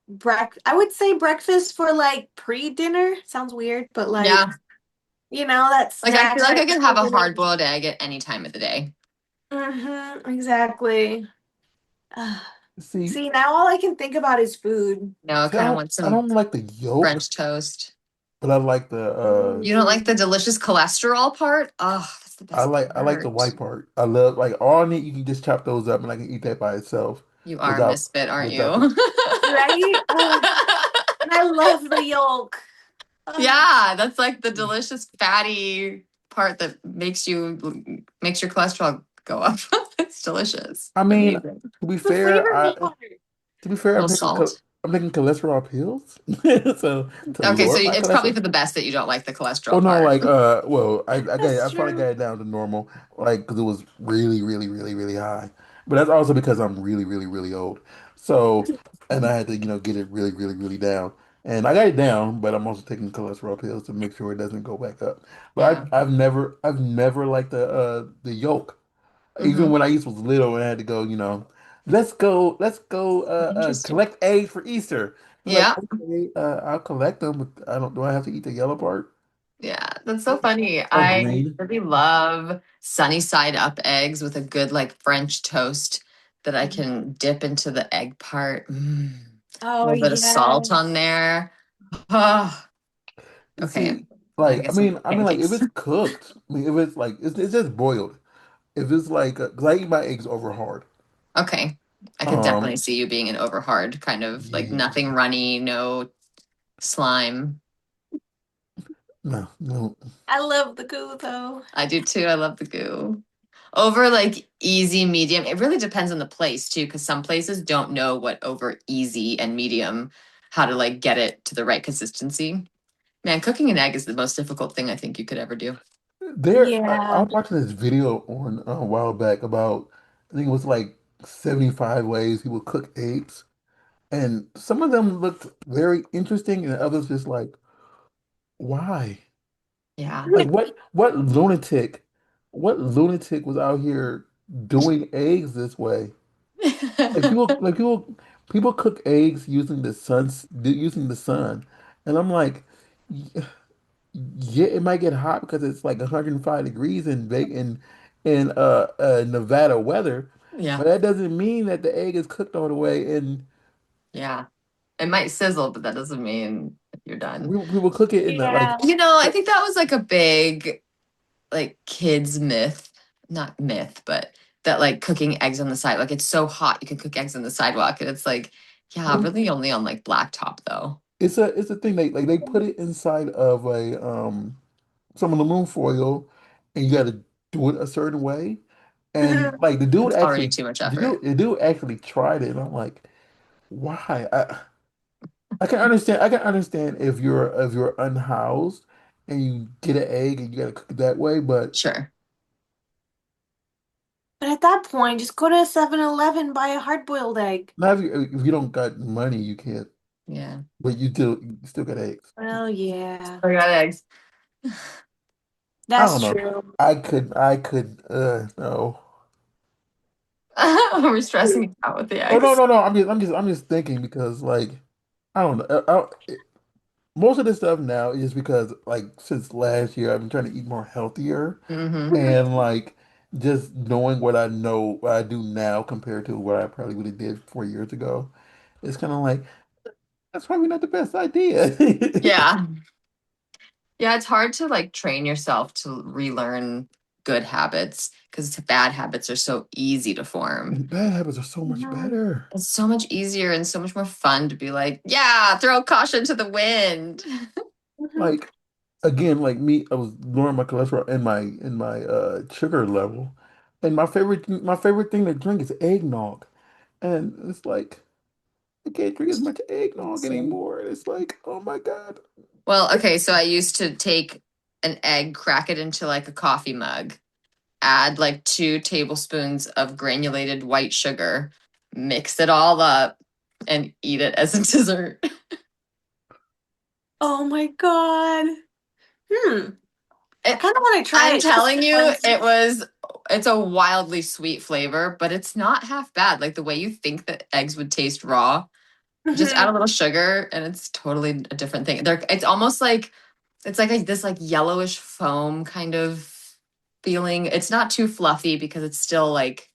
I would say breakfast for like pre-dinner. Sounds weird, but like,
Yeah,
that
like I
snack
feel like
right
I could
before
have a
dinner.
hard boiled egg at any time of the day.
Exactly. Ugh.
See,
See, now all I can think about is food.
No, I
see, I
kind of
don't
want
I
some
don't like the yolk.
French toast.
but I like the
You don't like the delicious cholesterol part? Oh, that's the best
I like the
part.
white part. I love like all meat. You can just chop those up, and I can eat that by itself
You are a
without
misfit, aren't
without the.
you?
Right? Oh, and I love the yolk. Oh,
Yeah, that's like the delicious fatty part that makes your cholesterol go up. It's delicious.
I mean,
Amazing.
to be
the
fair,
flavoring
I
part.
to be fair,
Little salt.
I'm taking cholesterol pills, so to
Okay, so
lower my
it's probably
cholesterol.
for the best that you don't like the
Oh
cholesterol
no,
part.
like well,
That's
I finally got
true.
it down to normal, like because it was really high. But that's also because I'm really old. So, and I had to get it really down, and I got it down. But I'm also taking cholesterol pills to make sure it doesn't go back up. But
Yeah.
I've never liked the yolk. Even
Hmm.
when I used to was little and I had to go, let's go
Interesting.
collect eggs for Easter. I'm like,
Yeah.
okay, I'll collect them, but I don't. Do I have to eat the yellow part
Yeah, that's so funny.
or
I
green?
really love sunny side up eggs with a good like French toast that I
Mhm.
can dip into the egg part. A
Oh,
little bit of salt on
yes.
there. Oh, okay.
See,
I'm gonna
like
get some
like if
pancakes.
it's cooked, I mean, if it's like it's just boiled. If it's like, because I eat my eggs over hard.
Okay. I could definitely
Um,
see you being an over hard kind of like nothing
yeah,
runny, no slime.
no.
I love the goo though.
I do too. I love the goo. Over like easy, medium. It really depends on the place too, because some places don't know what over easy and medium, how to like get it to the right consistency. Man, cooking an egg is the most difficult thing I think you could ever do.
Yeah.
I was watching this video on a while back about, I think it was like 75 ways people cook eggs. And some of them looked very interesting, and others just like, why?
Yeah.
Like, what lunatic was out here doing eggs this way? People cook eggs using the sun, and I'm like, yeah, it might get hot because it's like 105 degrees in Nevada weather, but
Yeah.
that doesn't mean that the egg is cooked all the way. And
Yeah. It might sizzle, but that doesn't mean you're done.
people cook it in the like.
Yeah.
I think that was like a big like kids myth, not myth, but that like cooking eggs on the side, like it's so hot you can cook eggs on the sidewalk. And it's like, yeah, really only on like blacktop though.
It's a thing they put it inside of a some aluminum foil, and you got to do it a certain way. And like
It's already too much effort.
the dude actually tried it, and I'm like, why? I can understand if you're unhoused and you get an egg and you gotta cook it that way, but
Sure.
But at that point, just go to 7-Eleven, buy a hard-boiled egg.
not if you don't got money, you can't.
Yeah.
But you still got eggs.
Well, yeah.
I got eggs.
I
That's
don't know.
true.
I could no.
We're stressing it out with the
Oh no
eggs.
no no. I'm just thinking because like I don't know. Most of this stuff now is because like since last year I've been trying to eat more healthier,
Hmm.
and like just knowing what I do now compared to what I probably would have did 4 years ago, it's kind of like that's probably not the best idea.
Yeah. Yeah, it's hard to like train yourself to relearn good habits because bad habits are so easy to form.
And bad habits are so much
Mhm.
better.
It's so much easier and so much more fun to be like, yeah, throw caution to the wind.
Mhm.
Like again, like me, I was lowering my cholesterol and my sugar level, and my favorite thing to drink is eggnog, and it's like I can't drink as much eggnog
Same.
anymore. And it's like, oh my God.
Well, okay, so I used to take an egg, crack it into like a coffee mug, add like 2 tablespoons of granulated white sugar, mix it all up, and eat it as a dessert.
Oh my God. Hmm. I
It,
kind of want to try
I'm
it just
telling you,
once.
it's a wildly sweet flavor, but it's not half bad. Like the way you think that eggs would taste raw, just add a
Mhm.
little sugar and it's totally a different thing. It's almost like it's like this like yellowish foam kind of feeling. It's not too fluffy because it's still like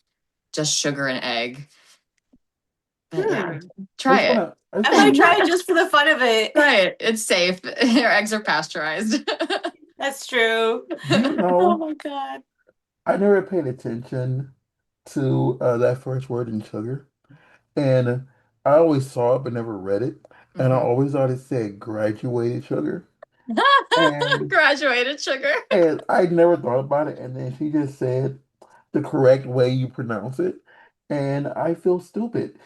just sugar and egg, But yeah,
Hmm.
I
try
just
it.
wanna, I just
I might
wanna,
try it just for the fun of it.
Try it. It's safe. Your eggs are pasteurized.
That's true.
do you
Oh
know,
my God.
I never paid attention to that first word in sugar. And I always saw it but never read it. And I
Mhm.
always thought it said graduated sugar. And
Graduated sugar.
I never thought about it. And then she just said the correct way you pronounce it. And I feel stupid.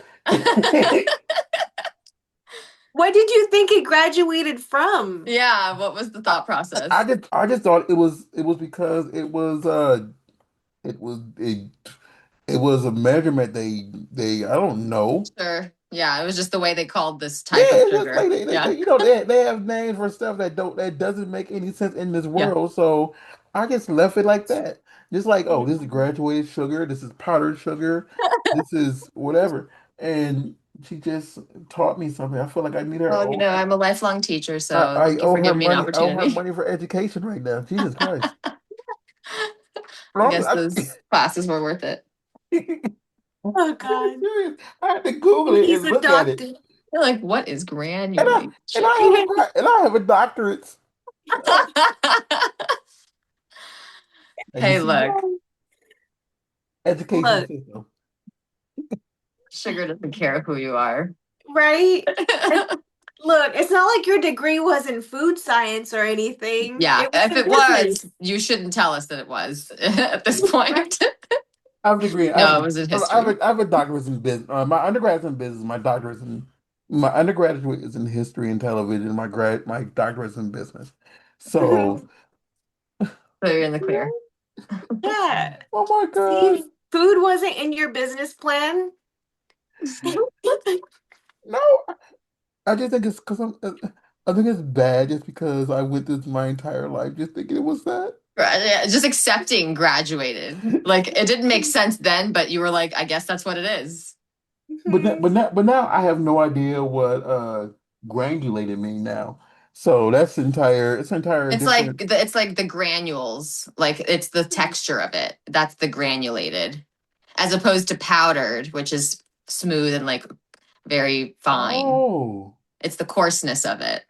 What did you think it graduated from?
Yeah, what was the
I,
thought process?
I just thought it was because it was it was a measurement they I don't know.
Sure. Yeah, it was just the way they called this
Yeah,
type of
it's just like
sugar. Yeah.
you know they have names for stuff that doesn't make any sense in this
Yeah.
world. So I just left it like that. Just like, oh, this is
Mhm.
graduated sugar, this is powdered sugar, this is whatever. And she just taught me something. I feel like I need her.
Well, I'm a lifelong teacher, so
I
thank you for
owe her
giving me an
money. I owe her
opportunity.
money for education right now. Jesus Christ.
I
Wrong.
guess those classes were worth it.
Oh
I'm
God.
serious. I had to Google it
He's
and
a
look at it.
doctor.
You're like, what is
And
granulated
I
sugar?
have and I have a doctorate. And you
Hey,
see,
look,
education
Look,
system.
sugar doesn't care who you are.
right? And look, it's not like your degree was in food science or anything.
Yeah,
It was
if
in
it was,
business.
you shouldn't tell us that it was at this
Right?
point.
I have a degree.
No, it was in history.
I have a doctorate in business. My undergrad's in business. My undergraduate is in history and television. My doctorate's in business. So,
So you're in the clear.
Yeah.
oh my
See,
God.
food wasn't in your business plan.
No, I just think it's because I think it's bad just because I went this my entire life just thinking it was that.
Yeah, just accepting graduated. Like it didn't make sense then, but you were like, I guess that's what it is.
Mhm.
But now I have no idea what granulated mean now. So that's entire different.
It's like the granules, like it's the texture of it. That's the granulated, as opposed to powdered, which is smooth and like very fine.
Oh,
It's the coarseness of it.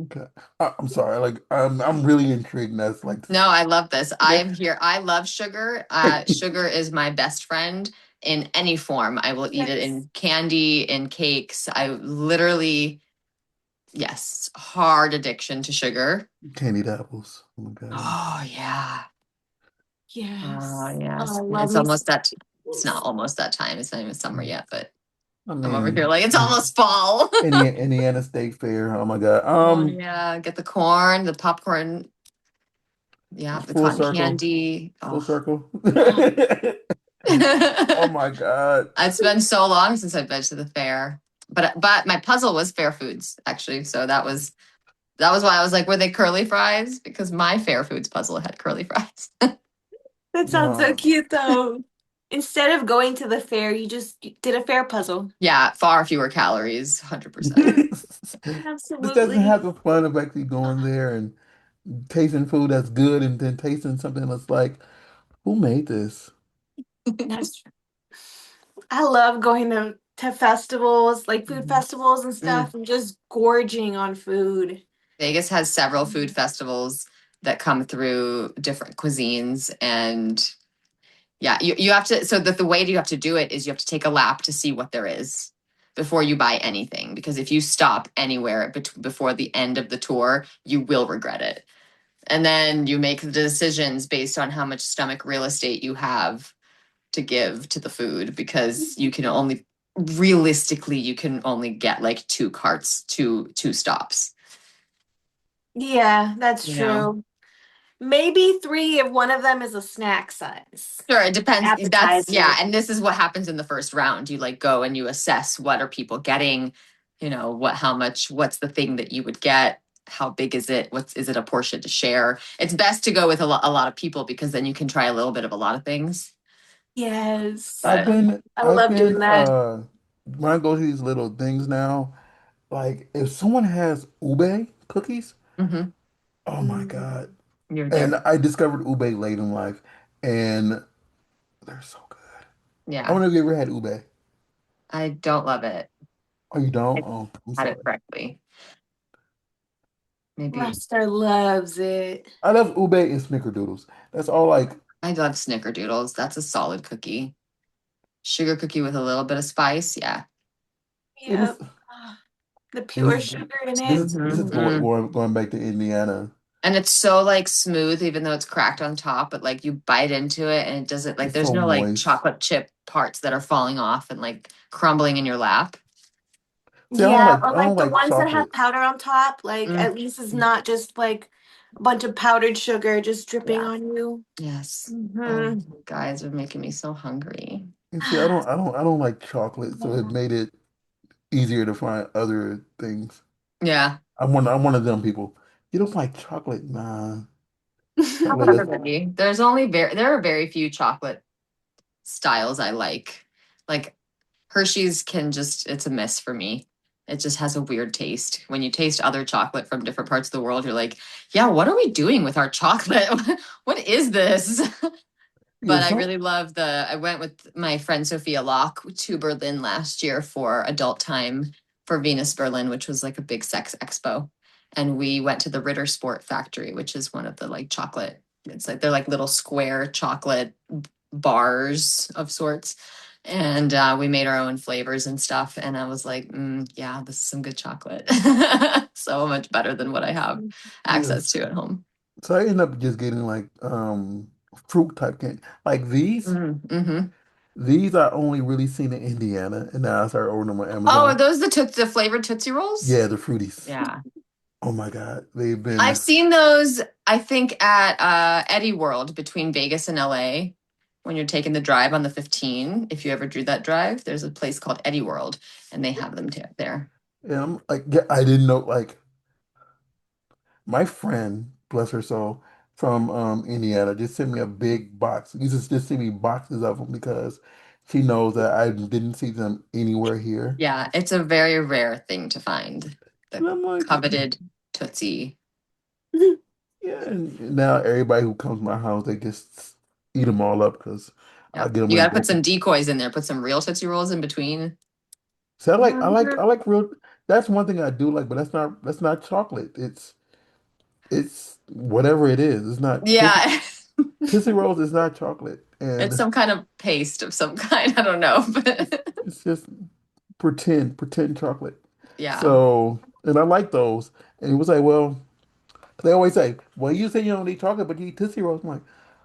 okay. I'm sorry. Like I'm really intrigued. That's like
No, I love this.
that.
I'm here. I love sugar. Sugar is my best friend in any form. I will eat it
Yes.
in candy, in cakes. I literally, yes, hard addiction to sugar.
Candied apples. Oh my God.
Oh yeah. Oh
Yes. Oh,
yes.
I love
It's
me
almost
some
that. It's not
apples.
almost that time. It's not even summer yet, but
I
I'm over here
mean,
like it's almost fall.
Indiana State Fair. Oh my God.
Oh yeah. Get the corn, the popcorn. Yeah, the
Full
cotton
circle.
candy.
Full
Oh.
circle.
Oh,
Oh my God.
It's been so long since I've been to the fair. But my puzzle was fair foods, actually. So that was why I was like, were they curly fries? Because my fair foods puzzle had curly fries.
that sounds so
No.
cute though. Instead of going to the fair, you just did a fair puzzle.
Yeah, far fewer calories, 100%.
This doesn't
Absolutely.
have the fun of actually going there and tasting food that's good and then tasting something that's like, who made this?
That's I love going to festivals, like food
Mhm.
festivals and
Mm.
stuff, and just gorging on food.
Vegas has several food festivals that come through different cuisines. And yeah, you have to, so the way you have to do it is you have to take a lap to see what there is before you buy anything. Because if you stop anywhere before the end of the tour, you will regret it. And then you make the decisions based on how much stomach real estate you have to give to the food because you can only realistically you can only get like two carts, two stops.
Yeah, that's
You know,
true. Maybe three if one of them is a snack size.
sure, it depends. That's yeah,
Appetizer.
and this is what happens in the first round. You like go and you assess what are people getting, what how much, what's the thing that you would get, how big is it, what's is it a portion to share. It's best to go with a lot of people because then you can try a little bit of a lot of things.
Yes.
But
I
I've
love
been
doing that.
when I go to these little things now, like if someone has ube cookies,
mhm,
oh my
Mm.
God.
you're
And
there.
I discovered ube late in life and they're so good. I
Yeah.
don't know if you ever had ube.
I don't love it.
Oh, you don't?
I
Oh, I'm
had it
sorry.
correctly. Maybe
Lester loves it.
I love ube and snickerdoodles. That's all like
I love snickerdoodles. That's a solid cookie. Sugar cookie with a little bit of spice. Yeah.
it is
Yep. Ah, the
and
pure sugar in
this
it.
is this is
Hmm.
going back to Indiana.
And it's so like smooth, even though it's cracked on top, but like you bite into it and it doesn't like
It's
there's
so
no like
moist.
chocolate chip parts that are falling off and like crumbling in your lap.
See,
Yeah, or
I
like
don't
the
like
ones that have
chocolate.
powder on top, like
Mm,
at least it's not just like a bunch of powdered sugar just dripping
yeah.
on you.
Yes. Oh,
Hmm.
you guys are making me so hungry.
And see, I don't like chocolate, so it made it easier to find other things.
Yeah.
I'm one of them people. You don't like chocolate? Nah.
Not
Chocolate
for
is
everybody. There are very few chocolate styles I like. Like Hershey's can just it's a miss for me. It just has a weird taste. When you taste other chocolate from different parts of the world, you're like, yeah, what are we doing with our chocolate? What is this?
yeah,
But I
some
really love I went with my friend Sophia Locke to Berlin last year for adult time for Venus Berlin, which was like a big sex expo. And we went to the Ritter Sport Factory, which is one of the like chocolate, it's like they're like little square chocolate bars of sorts. And we made our own flavors and stuff. And I was like, yeah, this is some good chocolate. So much better than what I have access
yes.
to at home.
So I end up just getting like fruit type candy. Like
Mm-hmm.
these I only really seen in Indiana, and now I started ordering them on
Oh, are
Amazon.
those the flavored Tootsie Rolls?
Yeah, the fruities.
Yeah.
Oh my God, they've
I've
been.
seen those, I think, at Eddie World between Vegas and LA. When you're taking the drive on the 15, if you ever drew that drive, there's a place called Eddie World, and they have them there.
And I'm like, yeah, I didn't know. Like my friend, bless her soul, from Indiana, just sent me a big box. You just send me boxes of them because she knows that I didn't see them anywhere here.
Yeah, it's a very rare thing to find. The
And I'm like,
coveted Tootsie.
yeah. And now everybody who comes to my house, they just eat them all up because I
Yep.
get them
You
in
got to put
bulk.
some decoys in there. Put some real Tootsie Rolls in between.
So I
Mhm.
like real. That's one thing I do like, but that's not chocolate. It's whatever it is. It's not
Yeah.
Tootsie Rolls is not chocolate,
It's
and
some kind of paste of some kind. I don't know. But
it's just pretend chocolate.
yeah,
So, and I like those. And it was like, well, they always say, well, you say you don't eat chocolate, but you eat Tootsie Rolls. I'm like,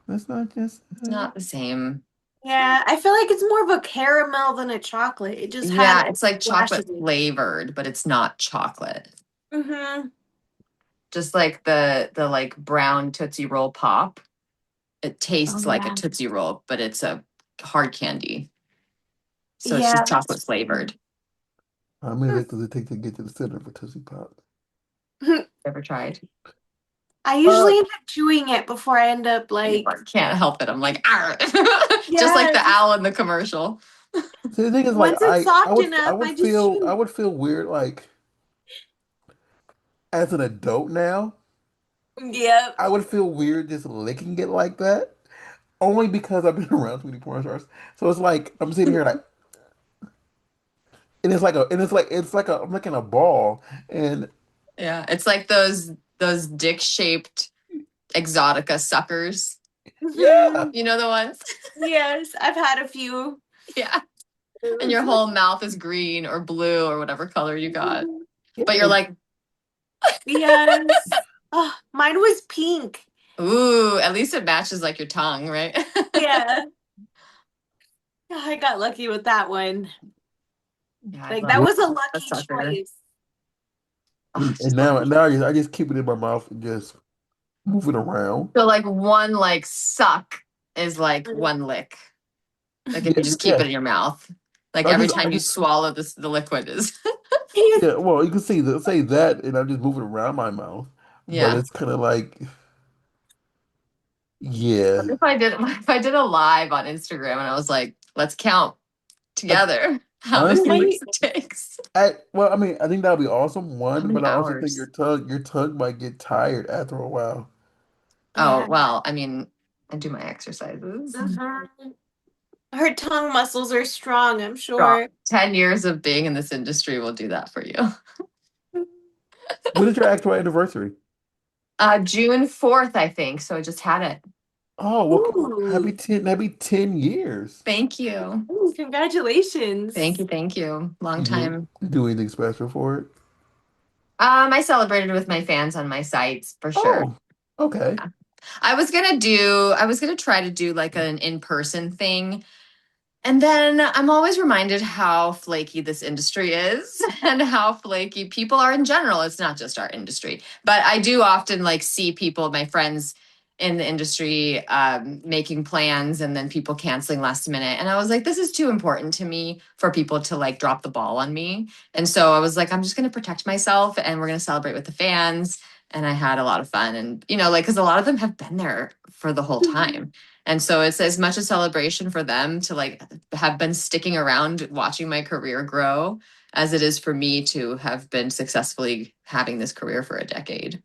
that's not just.
it's not the same.
Yeah, I feel like it's more of a caramel than a chocolate. It just has
Yeah, it's like
flash of
chocolate
it.
flavored, but it's not chocolate.
Hmm.
Just like the like brown Tootsie Roll pop. It
Oh
tastes like a
yeah.
Tootsie Roll, but it's a hard candy. So it's
Yeah,
just
that's
chocolate
true.
flavored.
How many licks does it take to get to the center of a Tootsie Pop?
Ever tried?
I
Uh,
usually end up chewing it before I end up
You
like,
like, can't help it. I'm like, "Arr." Just like the
yes.
owl in the commercial.
see, the thing is, like,
Once it's soft
I
enough,
would
I just
I
chew.
would feel weird, like, as an adult now,
Yep.
I would feel weird just licking it like that. Only because I've been around too many porn stars. So it's like I'm sitting here like, it's like I'm licking a ball, and
Yeah, it's like those dick shaped exotica suckers.
yeah,
Hmm.
You know the ones?
Yes, I've had a few.
Yeah. And
it's
your
like
whole mouth is green or blue or whatever color you got.
Mhm.
yeah,
But you're like,
Yes. Oh, mine was pink.
ooh, at least it matches like your tongue, right?
Yeah. I got lucky with that one.
Yeah, I
Like
love
that was a
a
lucky
sucker.
choice.
Oh,
and
just like
I just keep it in my mouth and just move it around.
so like one like suck is like one lick. Like if
Yeah,
you just keep
yeah.
it in your mouth. Like
I
every
just I
time you
just
swallow this the liquid is
yeah. Well, you can say that, and I just move it around my mouth, but
yeah.
it's kind of like yeah.
If I did a live on Instagram and I was like, let's count
I,
together how many
honestly,
licks it takes.
I mean, I think that would be awesome.
How
One,
many
but I also think
hours?
your tongue might get tired after a while.
Oh,
Yeah.
well, I mean, I do my exercises.
Mhm. Her tongue muscles are strong, I'm
Strong.
sure.
10 years of being in this industry will do that for you.
When is your actual anniversary?
June 4th, I think. So I just had it.
Oh, well,
Ooh,
happy 10 years.
Thank you.
ooh, congratulations.
Thank you. Long
You
time.
do anything special for it?
I celebrated with my fans on my sites for sure.
Oh, okay.
I was gonna try to do like an in-person thing. And then I'm always reminded how flaky this industry is and how flaky people are in general. It's not just our industry, but I do often like see people, my friends in the industry, making plans and then people canceling last minute. And I was like, this is too important to me for people to like drop the ball on me. And so I was like, I'm just going to protect myself and we're going to celebrate with the fans. And I had a lot of fun. And, you know, like, because a lot of them have been there for the whole time. And so it's as much a celebration for them to like have been sticking around watching my career grow as it is for me to have been successfully having this career for a decade.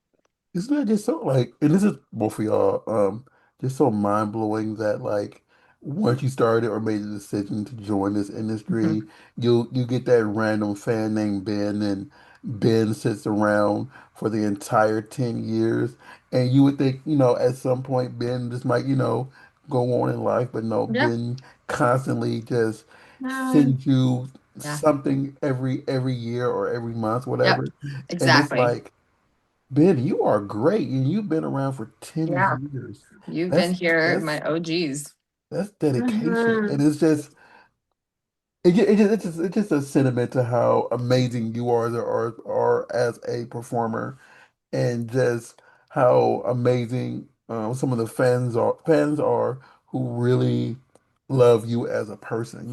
Isn't that just so like, and this is both of y'all, just so mind blowing that like once you started or made the decision to join this industry,
Mhm.
you get that random fan named Ben, and Ben sits around for the entire 10 years, and you would think, at some point Ben just might, go on in life, but no,
Yeah.
Ben constantly just
No.
sends you
Yeah.
something every year or every month,
Yep.
whatever, and it's
Exactly.
like. Ben, you are great, and you've been around for 10
Yeah.
years.
You've been
That's
here,
that's
my OGs.
that's dedication,
Mhm.
and it's just a sentiment to how amazing you are as a performer, and just how amazing some of the fans are who really love you as a person.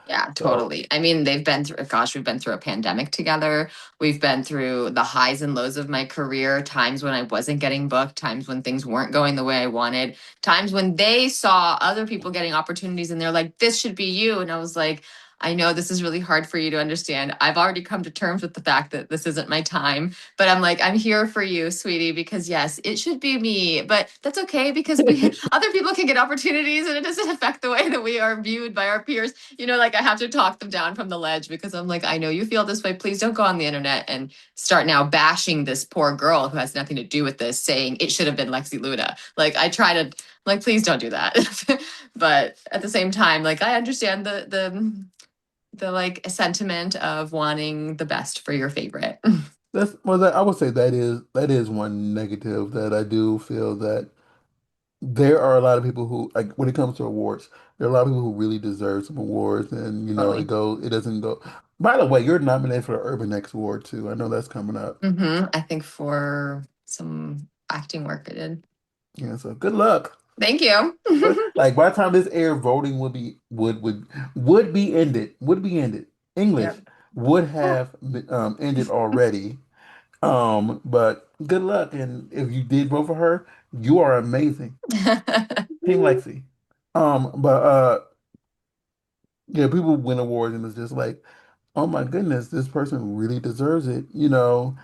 Yeah,
So
totally. I mean, they've been through, gosh, we've been through a pandemic together. We've been through the highs and lows of my career, times when I wasn't getting booked, times when things weren't going the way I wanted, times when they saw other people getting opportunities and they're like, this should be you. And I was like, I know this is really hard for you to understand. I've already come to terms with the fact that this isn't my time, but I'm like, I'm here for you, sweetie, because yes, it should be me, but that's okay because we other people can get opportunities and it doesn't affect the way that we are viewed by our peers. Like I have to talk them down from the ledge because I'm like, I know you feel this way. Please don't go on the internet and start now bashing this poor girl who has nothing to do with this, saying it should have been Lexi Luda. Like I try to, like, please don't do that. But at the same time, like I understand the like sentiment of wanting the best for your favorite.
I would say that is one negative that I do feel that. There are a lot of people who, like, when it comes to awards, there are a lot of people who really deserve some awards, and
Totally.
it doesn't go. By the way, you're nominated for the Urban X Award too. I know that's coming up.
I think for some acting work I did.
Yeah, so good luck.
Thank you.
But like by the time this air, voting would be ended. English
Yep.
would have ended already. But good luck, and if you did vote for her, you are amazing, Team Lexi. But yeah, people win awards, and it's just like, oh my goodness, this person really deserves it. They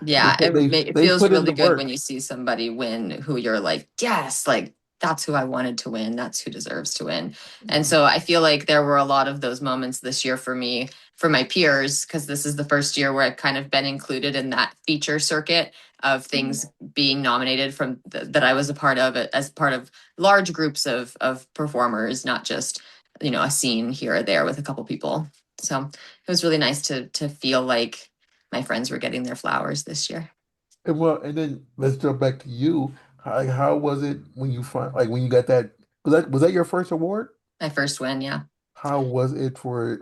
Yeah,
put they
it
they
feels
put in
really
the
good when
work.
you see somebody win who you're like, yes, like that's who I wanted to win. That's who deserves to win. And
Yeah.
so I feel like there were a lot of those moments this year for me, for my peers, because this is the first year where I've kind of been included in that feature circuit of things being nominated from that I was a part of it as part of large groups of performers, not just, a scene here or there with a couple people. So it was really nice to feel like my friends were getting their flowers this year.
And then let's jump back to you. How was it when you when you got that? Was that your first award?
My first win, yeah.
How was it for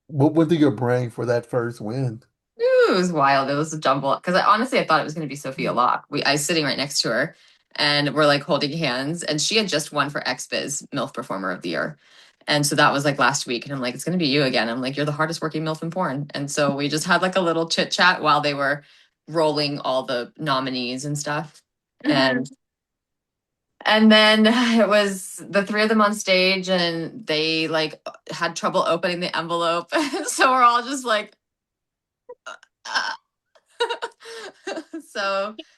what went through your brain for that first win?
Ooh, it was wild. It was a jumble because I thought it was going to be Sophia Locke. I was sitting right next to her, and we're like holding hands. And she had just won for XBiz MILF Performer of the Year, and so that was like last week. And I'm like, it's going to be you again. I'm like, you're the hardest working MILF in porn. And so we just had like a little chit chat while they were rolling all the nominees and stuff.
Mhm.
And then it was the three of them on stage, and they like had trouble opening the envelope. So we're all just like, ah.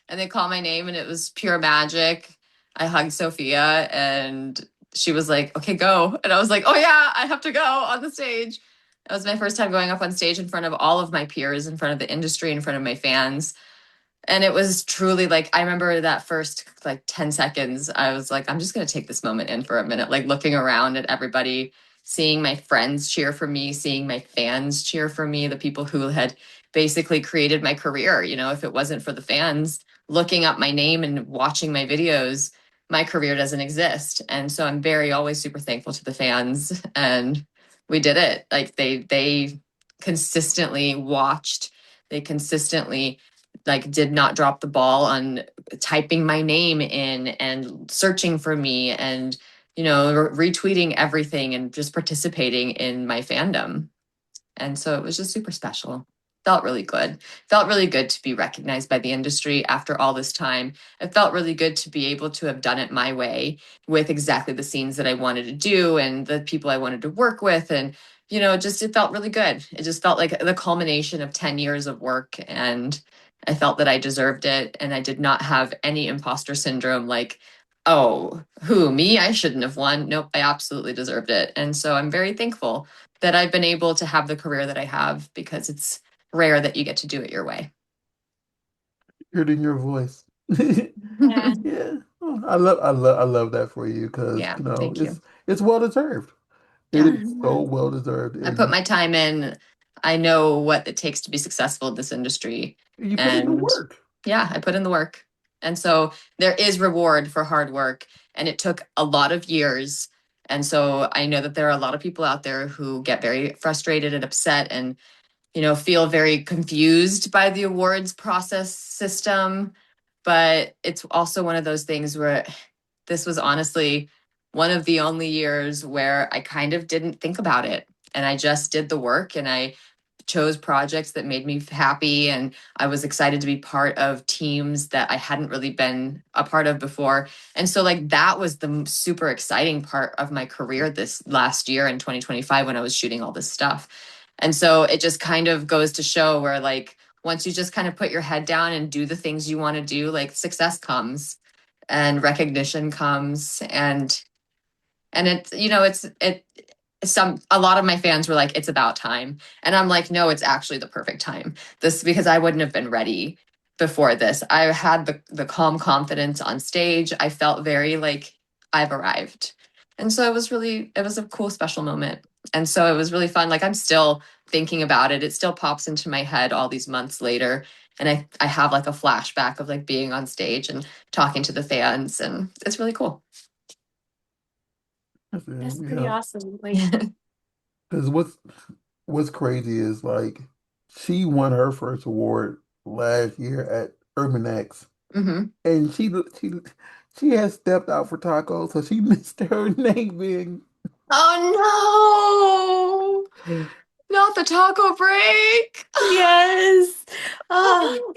And they call my name, and it was pure magic. I hugged Sophia, and she was like, okay, go. And I was like, oh yeah, I have to go on the stage. It was my first time going up on stage in front of all of my peers, in front of the industry, in front of my fans. And it was truly like, I remember that first like 10 seconds, I was like, I'm just going to take this moment in for a minute, like looking around at everybody, seeing my friends cheer for me, seeing my fans cheer for me, the people who had basically created my career. You know, if it wasn't for the fans looking up my name and watching my videos, my career doesn't exist. And so I'm very always super thankful to the fans. And we did it. Like they consistently watched, they consistently like did not drop the ball on typing my name in and searching for me and retweeting everything and just participating in my fandom. And so it was just super special. Felt really good. Felt really good to be recognized by the industry after all this time. It felt really good to be able to have done it my way with exactly the scenes that I wanted to do and the people I wanted to work with. And, just it felt really good. It just felt like the culmination of 10 years of work. And I felt that I deserved it. And I did not have any imposter syndrome like, oh, who, me? I shouldn't have won. Nope, I absolutely deserved it. And so I'm very thankful that I've been able to have the career that I have because it's rare that you get to do it your way.
Heard in your voice.
Yeah.
Yeah. Oh, I love that for you because,
Yeah, thank you.
it's well deserved. It
Yeah.
is so
Mhm.
well deserved.
I put
And
my time in. I know what it takes to be successful in this industry.
you put in the
And
work.
yeah, I put in the work. And so there is reward for hard work. And it took a lot of years. And so I know that there are a lot of people out there who get very frustrated and upset and feel very confused by the awards process system. But it's also one of those things where this was honestly one of the only years where I kind of didn't think about it. And I just did the work and I chose projects that made me happy. And I was excited to be part of teams that I hadn't really been a part of before. And so, like, that was the super exciting part of my career this last year in 2025 when I was shooting all this stuff. And so it just kind of goes to show where, like, once you just kind of put your head down and do the things you want to do, like, success comes and recognition comes. And it's it some a lot of my fans were like, it's about time. And I'm like, no, it's actually the perfect time. This because I wouldn't have been ready before this. I had the calm confidence on stage. I felt very like I've arrived. And so it was a cool special moment. And so it was really fun. Like I'm still thinking about it. It still pops into my head all these months later. And I have like a flashback of like being on stage and talking to the fans, and it's really cool.
That's it,
That's pretty
yeah.
awesome. Like,
Because what's crazy is like she won her first award last year at Urban X,
Hmm.
and she she has stepped out for tacos, so she missed her naming.
Oh no, not the taco break.
yes. Oh,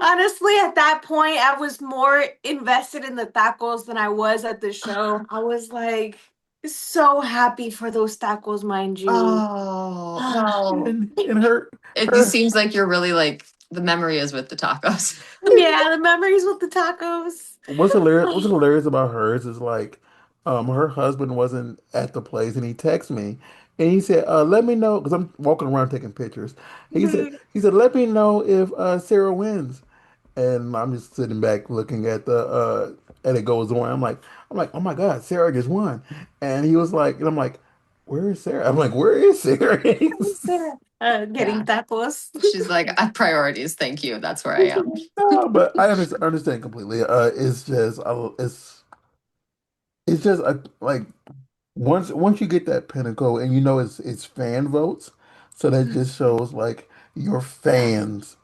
honestly, at that point, I was more invested in the tacos than I was at the show. I was like so happy for those tacos, mind you.
Oh, well,
And her
it just
her
seems like you're really like the memory is with the tacos.
Yeah, the memories with the tacos.
what's hilarious about hers is like her husband wasn't at the place and he texted me and he said let me know because I'm walking around taking pictures. He said let me know if Sarah wins. And I'm just sitting back looking at the and it goes on. I'm like, oh my God, Sarah just won. And he was like, and I'm like, where is Sarah? I'm like, where is Sarah?
Yeah.
Getting tacos.
She's like, I priorities, thank you. That's where I am.
No, but I understand completely. It's just like once you get that pinnacle and you know it's fan votes, so that just shows like your
Yeah.
fans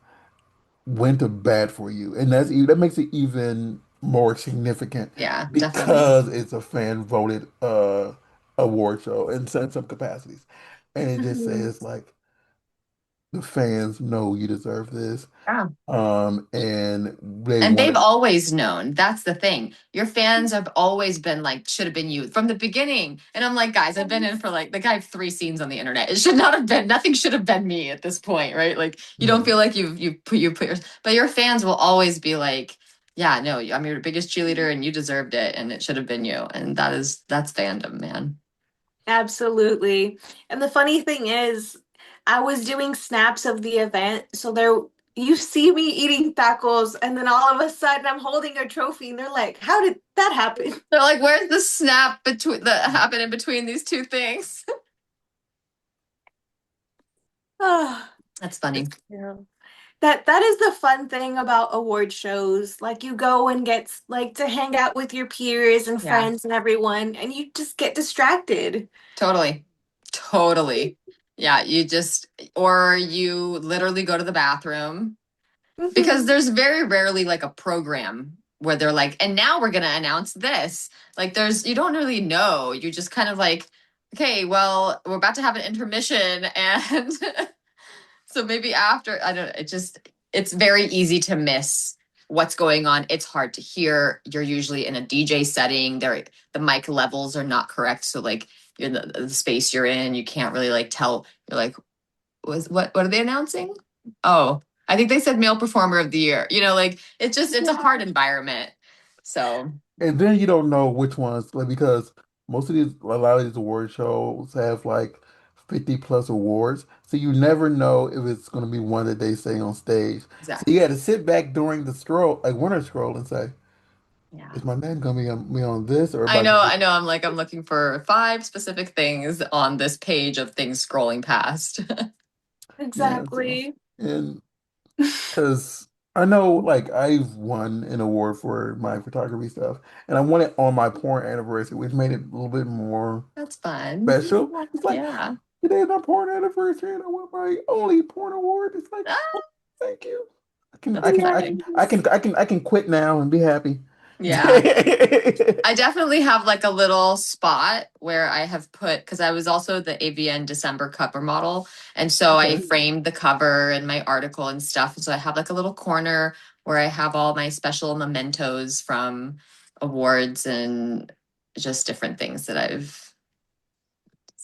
went to bat for you, and that makes it even more significant
Yeah, definitely.
because it's a fan voted award show in some capacities, and it just
Mhm.
says like the fans know you deserve this,
Yeah.
and they
And
want
they've
it.
always known. That's the thing. Your fans have always been like, should have been you from the beginning. And I'm like, guys, I've been in for like I have 3 scenes on the internet. It should not have been, nothing should have been me at this point, right? Like you don't
No,
feel like you put your but your fans will always be like, Yeah, no, I'm your biggest cheerleader and you deserved it and it should have been you. And that's fandom, man.
Absolutely. And the funny thing is, I was doing snaps of the event, so there you see me eating tacos, and then all of a sudden I'm holding a trophy, and they're like, "How did that happen?"
They're like, where's the snap between that happened in between these two things?
Oh,
That's funny.
yeah. That is the fun thing about award shows. Like you go and get like to hang out with your peers and
Yeah,
friends and everyone, and you just get distracted.
totally. Totally. Yeah, you just, or you literally go to the bathroom because
Mhm.
there's very rarely like a program where they're like, and now we're going to announce this. Like, you don't really know. You just kind of like, okay, well, we're about to have an intermission. And so maybe after, I don't know, it's very easy to miss what's going on. It's hard to hear. You're usually in a DJ setting. The mic levels are not correct. So like you're the space you're in, you can't really like tell. You're like, what are they announcing? Oh, I think they said male performer of the year. Like it's a hard
Yeah.
environment. So
And then you don't know which ones, like, because a lot of these award shows have like 50 plus awards. So you never know if it's going to be one that they say on stage. So you
exactly.
got to sit back during the scroll, like winner scroll, and say,
Yeah.
is my name going to be on this, or am
I
I
know,
going to
I know. I'm looking for five specific things on this page of things scrolling past.
yeah, so,
Exactly.
and because I know, like, I've won an award for my photography stuff, and I won it on my porn anniversary, which made it a little bit more
That's fun.
special. It's like,
Yeah.
today's my porn anniversary, and I won my only porn award. It's like, oh,
Ah,
thank you. I can,
that's
I can, I can,
exciting.
I can, I can, I can quit now and be happy.
Yeah. I definitely have like a little spot where I have put, because I was also the AVN December cover model. And so I
Okay.
framed the cover and my article and stuff. And so I have like a little corner where I have all my special mementos from awards and just different things that I've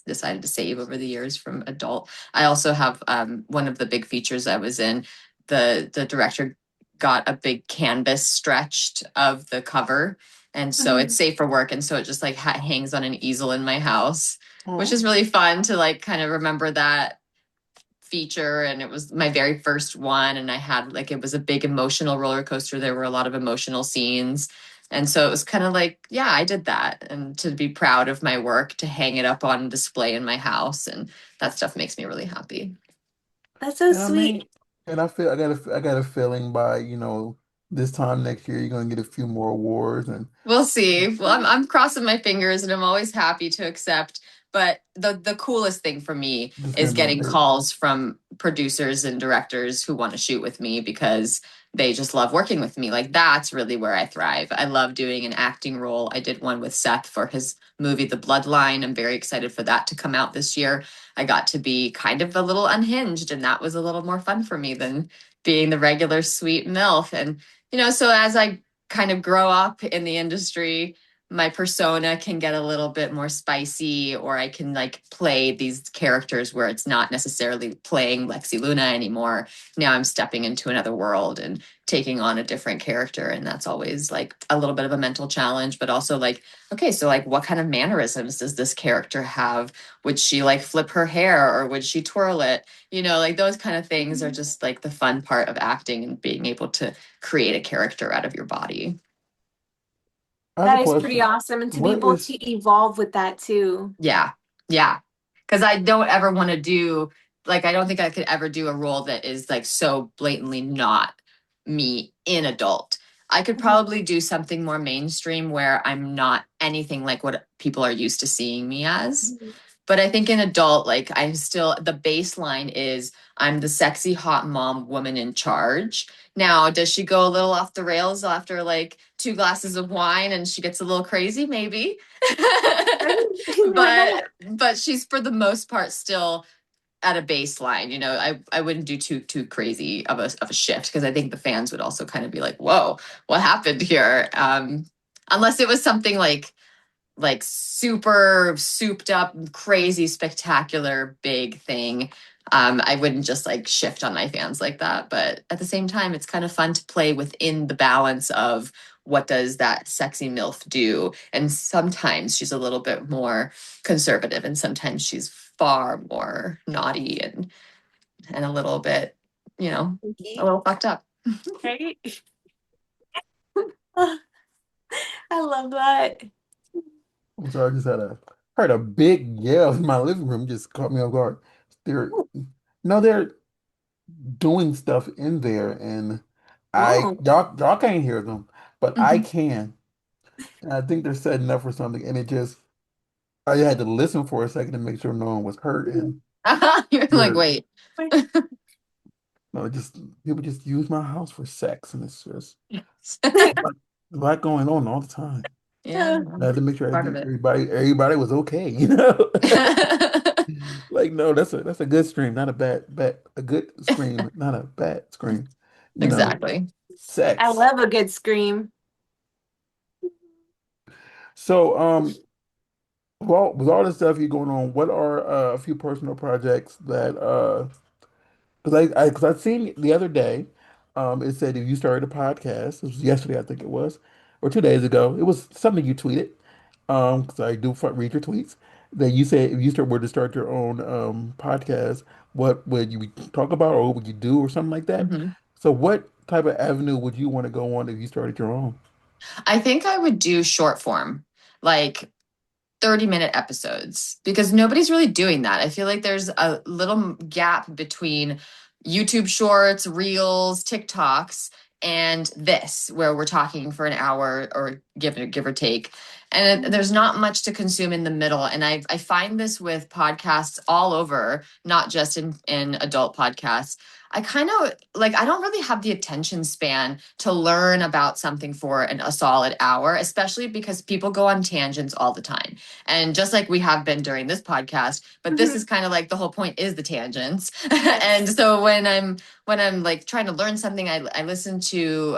decided to save over the years from adult. I also have one of the big features I was in. The director got a big canvas stretched of the cover, and so it's
Mhm.
safe for work. And so it just like hangs on an easel in my house, which is
Oh,
really fun to like kind of remember that feature. And it was my very first one, and I had like it was a big emotional roller coaster. There were a lot of emotional scenes, and so it was kind of like, yeah, I did that, and to be proud of my work, to hang it up on display in my house, and that stuff makes me really happy.
That's so
and I mean,
sweet.
and I got a feeling by, this time next year you're gonna get a few more awards and
We'll see. Well, I'm crossing my fingers, and I'm always happy to accept. But the coolest thing for me
just
is
getting
getting
nominated.
calls from producers and directors who want to shoot with me because they just love working with me. Like that's really where I thrive. I love doing an acting role. I did one with Seth for his movie The Bloodline. I'm very excited for that to come out this year. I got to be kind of a little unhinged, and that was a little more fun for me than being the regular sweet MILF. And so as I kind of grow up in the industry, my persona can get a little bit more spicy, or I can like play these characters where it's not necessarily playing Lexi Luna anymore. Now I'm stepping into another world and taking on a different character. And that's always like a little bit of a mental challenge, but also like, okay, so like what kind of mannerisms does this character have? Would she like flip her hair, or would she twirl it? Like those kind of things are just like the fun part of acting and being able to create a character out of your body.
I have a
That is pretty
question.
awesome. And to be
What
able
is
to evolve with that too.
Yeah. Yeah. Because I don't ever want to do, like, I don't think I could ever do a role that is like so blatantly not me in adult. I could
Mhm.
probably do something more mainstream where I'm not anything like what people are used to seeing me as. But I think in adult, like the baseline is I'm the sexy hot mom woman in charge. Now, does she go a little off the rails after like two glasses of wine and she gets a little crazy? Maybe.
Why not?
but she's for the most part still at a baseline. I wouldn't do too crazy of a shift, because I think the fans would also kind of be like, whoa, what happened here? Unless it was something like super souped up, crazy, spectacular, big thing. I wouldn't just like shift on my fans like that. But at the same time, it's kind of fun to play within the balance of what does that sexy MILF do? And sometimes she's a little bit more conservative, and sometimes she's far more naughty and a little bit, you know, a
Okay.
little fucked up.
Right? I love that.
I'm sorry, I just had a heard a big yell in my living room, just caught me off guard. They're no, they're doing stuff in there, and
Oh.
y'all can't hear them, but I
Mhm.
can. And I think they're setting up for something, and it just I had to listen for a second to make sure no one was hurt, and
You're like,
they're
wait.
no, just people just use my house for sex, and it's just
Yes.
a lot going on all the time.
Yeah,
I had to make sure
part of it.
everybody was okay, you know? Like, no, that's a good scream, not a a good scream, not a bad scream. You know,
Exactly.
I
sex.
love a good scream.
So, well, with all this stuff you going on, what are a few personal projects that because I've seen the other day, it said if you started a podcast, it was yesterday, I think it was, or 2 days ago. It was something you tweeted. Because I do read your tweets. That you said if you were to start your own podcast, what would you talk about, or what would you do, or something like that?
Mhm.
So, what type of avenue would you want to go on if you started your own?
I think I would do short form, like 30-minute episodes, because nobody's really doing that. I feel like there's a little gap between YouTube shorts, reels, TikToks, and this, where we're talking for an hour or give or take. And there's not much to consume in the middle. And I find this with podcasts all over, not just in adult podcasts. I kind of like, I don't really have the attention span to learn about something for a solid hour, especially because people go on tangents all the time. And just like we have been during this podcast, but this is kind of like the whole point is the tangents. And
Yes.
so when I'm like trying to learn something, I listen to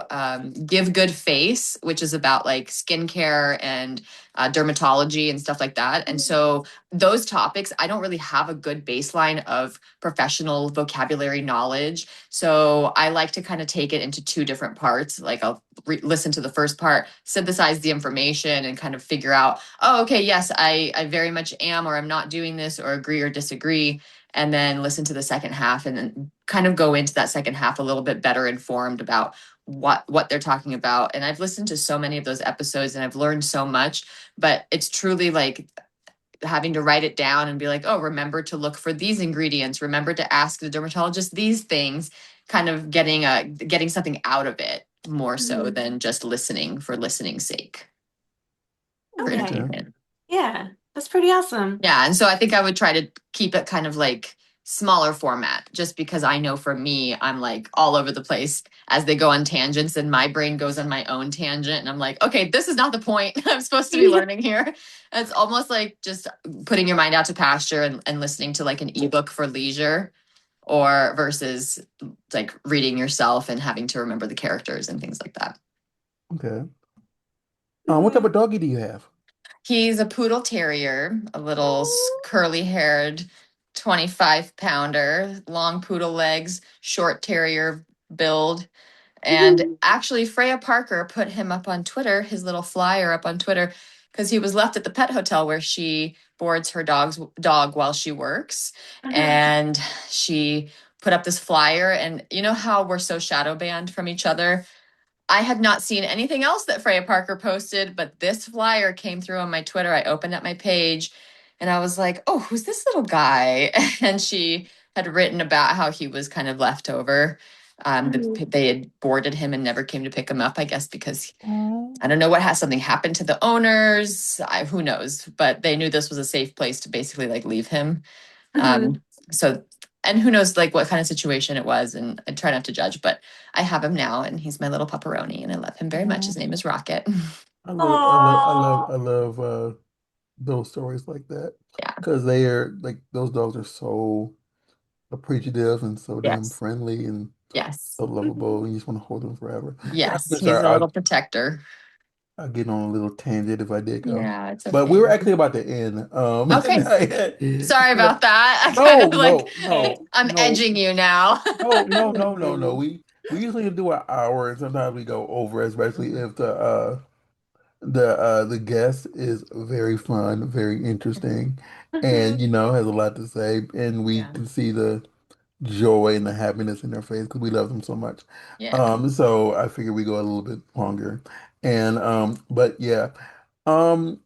Give Good Face, which is about like skincare and dermatology and stuff like that. And so those topics, I don't really have a good baseline of professional vocabulary knowledge. So I like to kind of take it into two different parts. Like I'll listen to the first part, synthesize the information, and kind of figure out, oh, okay, yes, I very much am, or I'm not doing this, or agree or disagree. And then listen to the second half, and then kind of go into that second half a little bit better informed about what they're talking about. And I've listened to so many of those episodes and I've learned so much, but it's truly like having to write it down and be like, oh, remember to look for these ingredients, remember to ask the dermatologist these things, kind of getting something out of it more so
Mhm.
than just listening for listening's sake for
Okay.
Okay.
entertainment.
Yeah, that's pretty awesome.
Yeah, and so I think I would try to keep it kind of like smaller format, just because I know for me, I'm like all over the place as they go on tangents, and my brain goes on my own tangent, and I'm like, okay, this is not the point I'm supposed to be learning here. It's almost like just putting your mind out to pasture and listening to like an ebook for leisure, or versus like reading yourself and having to remember the characters and things like that.
Okay. What type
Mhm.
of doggy do you have?
He's a poodle terrier, a little
Oh.
curly haired 25-pounder, long poodle legs, short terrier build. And actually, Freya Parker put him up on Twitter, his little flyer up on Twitter, because he was left at the pet hotel where she boards her dog while she works. And she put up this flyer. And you know how we're so shadow banned from each other? I had not seen anything else that Freya Parker posted, but this flyer came through on my Twitter. I opened up my page and I was like, oh, who's this little guy? And she had written about how he was kind of left over. They had boarded him and never came to pick him up, I guess, because
Oh,
I don't know what has something happened to the owners. Who knows? But they knew this was a safe place to basically like leave him.
Mhm.
So, and who knows like what kind of situation it was. And I try not to judge, but I have him now and he's my little pepperoni and I love him very much. His
oh.
name is Rocket.
Aw.
I love those stories like that
Yeah.
because they are like those dogs are so appreciative and so damn
Yes.
friendly and
Yes.
so lovable,
Mhm.
and you just want to hold them forever.
Yes.
I'm
He's
sorry,
a little protector.
I'll get on a little tangent if I did go.
Yeah, it's
But we
okay.
were actually about to end.
Okay. Sorry
Yeah.
about that. I kind
No,
of like
no, no,
I'm
no,
edging you now.
no. We usually do an hour, and sometimes we go over, especially if the guest is very fun, very interesting, and has a lot to say, and we
Yeah.
can see the joy and the happiness in their face because we love them so much.
Yeah.
So I figure we go a little bit longer, and but yeah, um,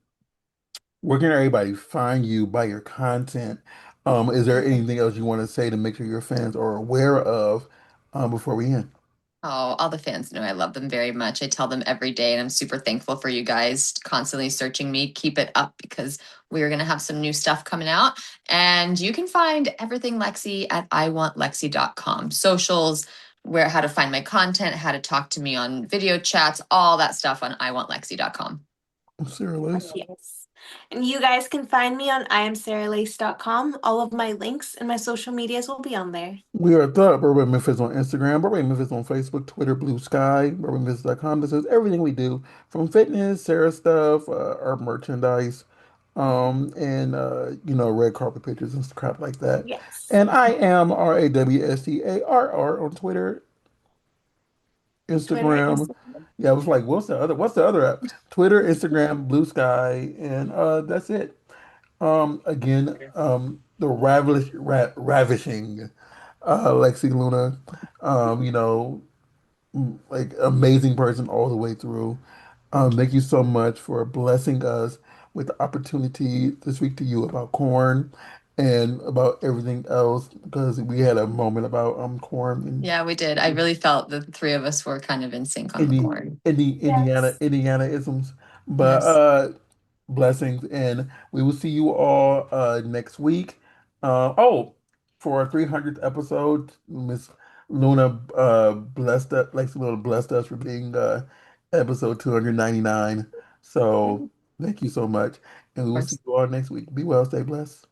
where can everybody find you by your content? Is there anything else you want to say to make sure your fans are aware of, before we end?
Oh, all the fans know I love them very much. I tell them every day, and I'm super thankful for you guys constantly searching me. Keep it up because we're going to have some new stuff coming out. And you can find everything Lexi at iwantlexi.com. Socials, where how to find my content, how to talk to me on video chats, all that stuff on iwantlexi.com.
Sarah Lace.
Yes. And you guys can find me on iamsarahleigh.com. All of my links and my social medias will be on there.
We are the Burbank Memphis on Instagram, Burbank Memphis on Facebook, Twitter, Blue Sky, burbankmemphis.com. This is everything we do from fitness, Sarah stuff, our merchandise, and red carpet pictures and crap like that.
Yes.
And I am RAWSTARR on Twitter,
Twitter,
Instagram.
Instagram.
Yeah, I was like, what's the other app? Twitter, Instagram, Blue Sky, and that's it. Again, the ravishing Lexi Luna, um, you know, like amazing person all the way through. Thank you so much for blessing us with the opportunity to speak to you about corn and about everything else because we had a moment about corn and
Yeah, we did. I really felt the three of us were kind of in sync on the corn.
Yes.
Indiana isms. But
Yes.
blessings, and we will see you all next week. Oh, for our 300th episode, Miss Luna blessed us, Lexi Luna blessed us for being episode 299. So
Of
thank you so much, and we will see
course.
you all next week. Be well, stay blessed.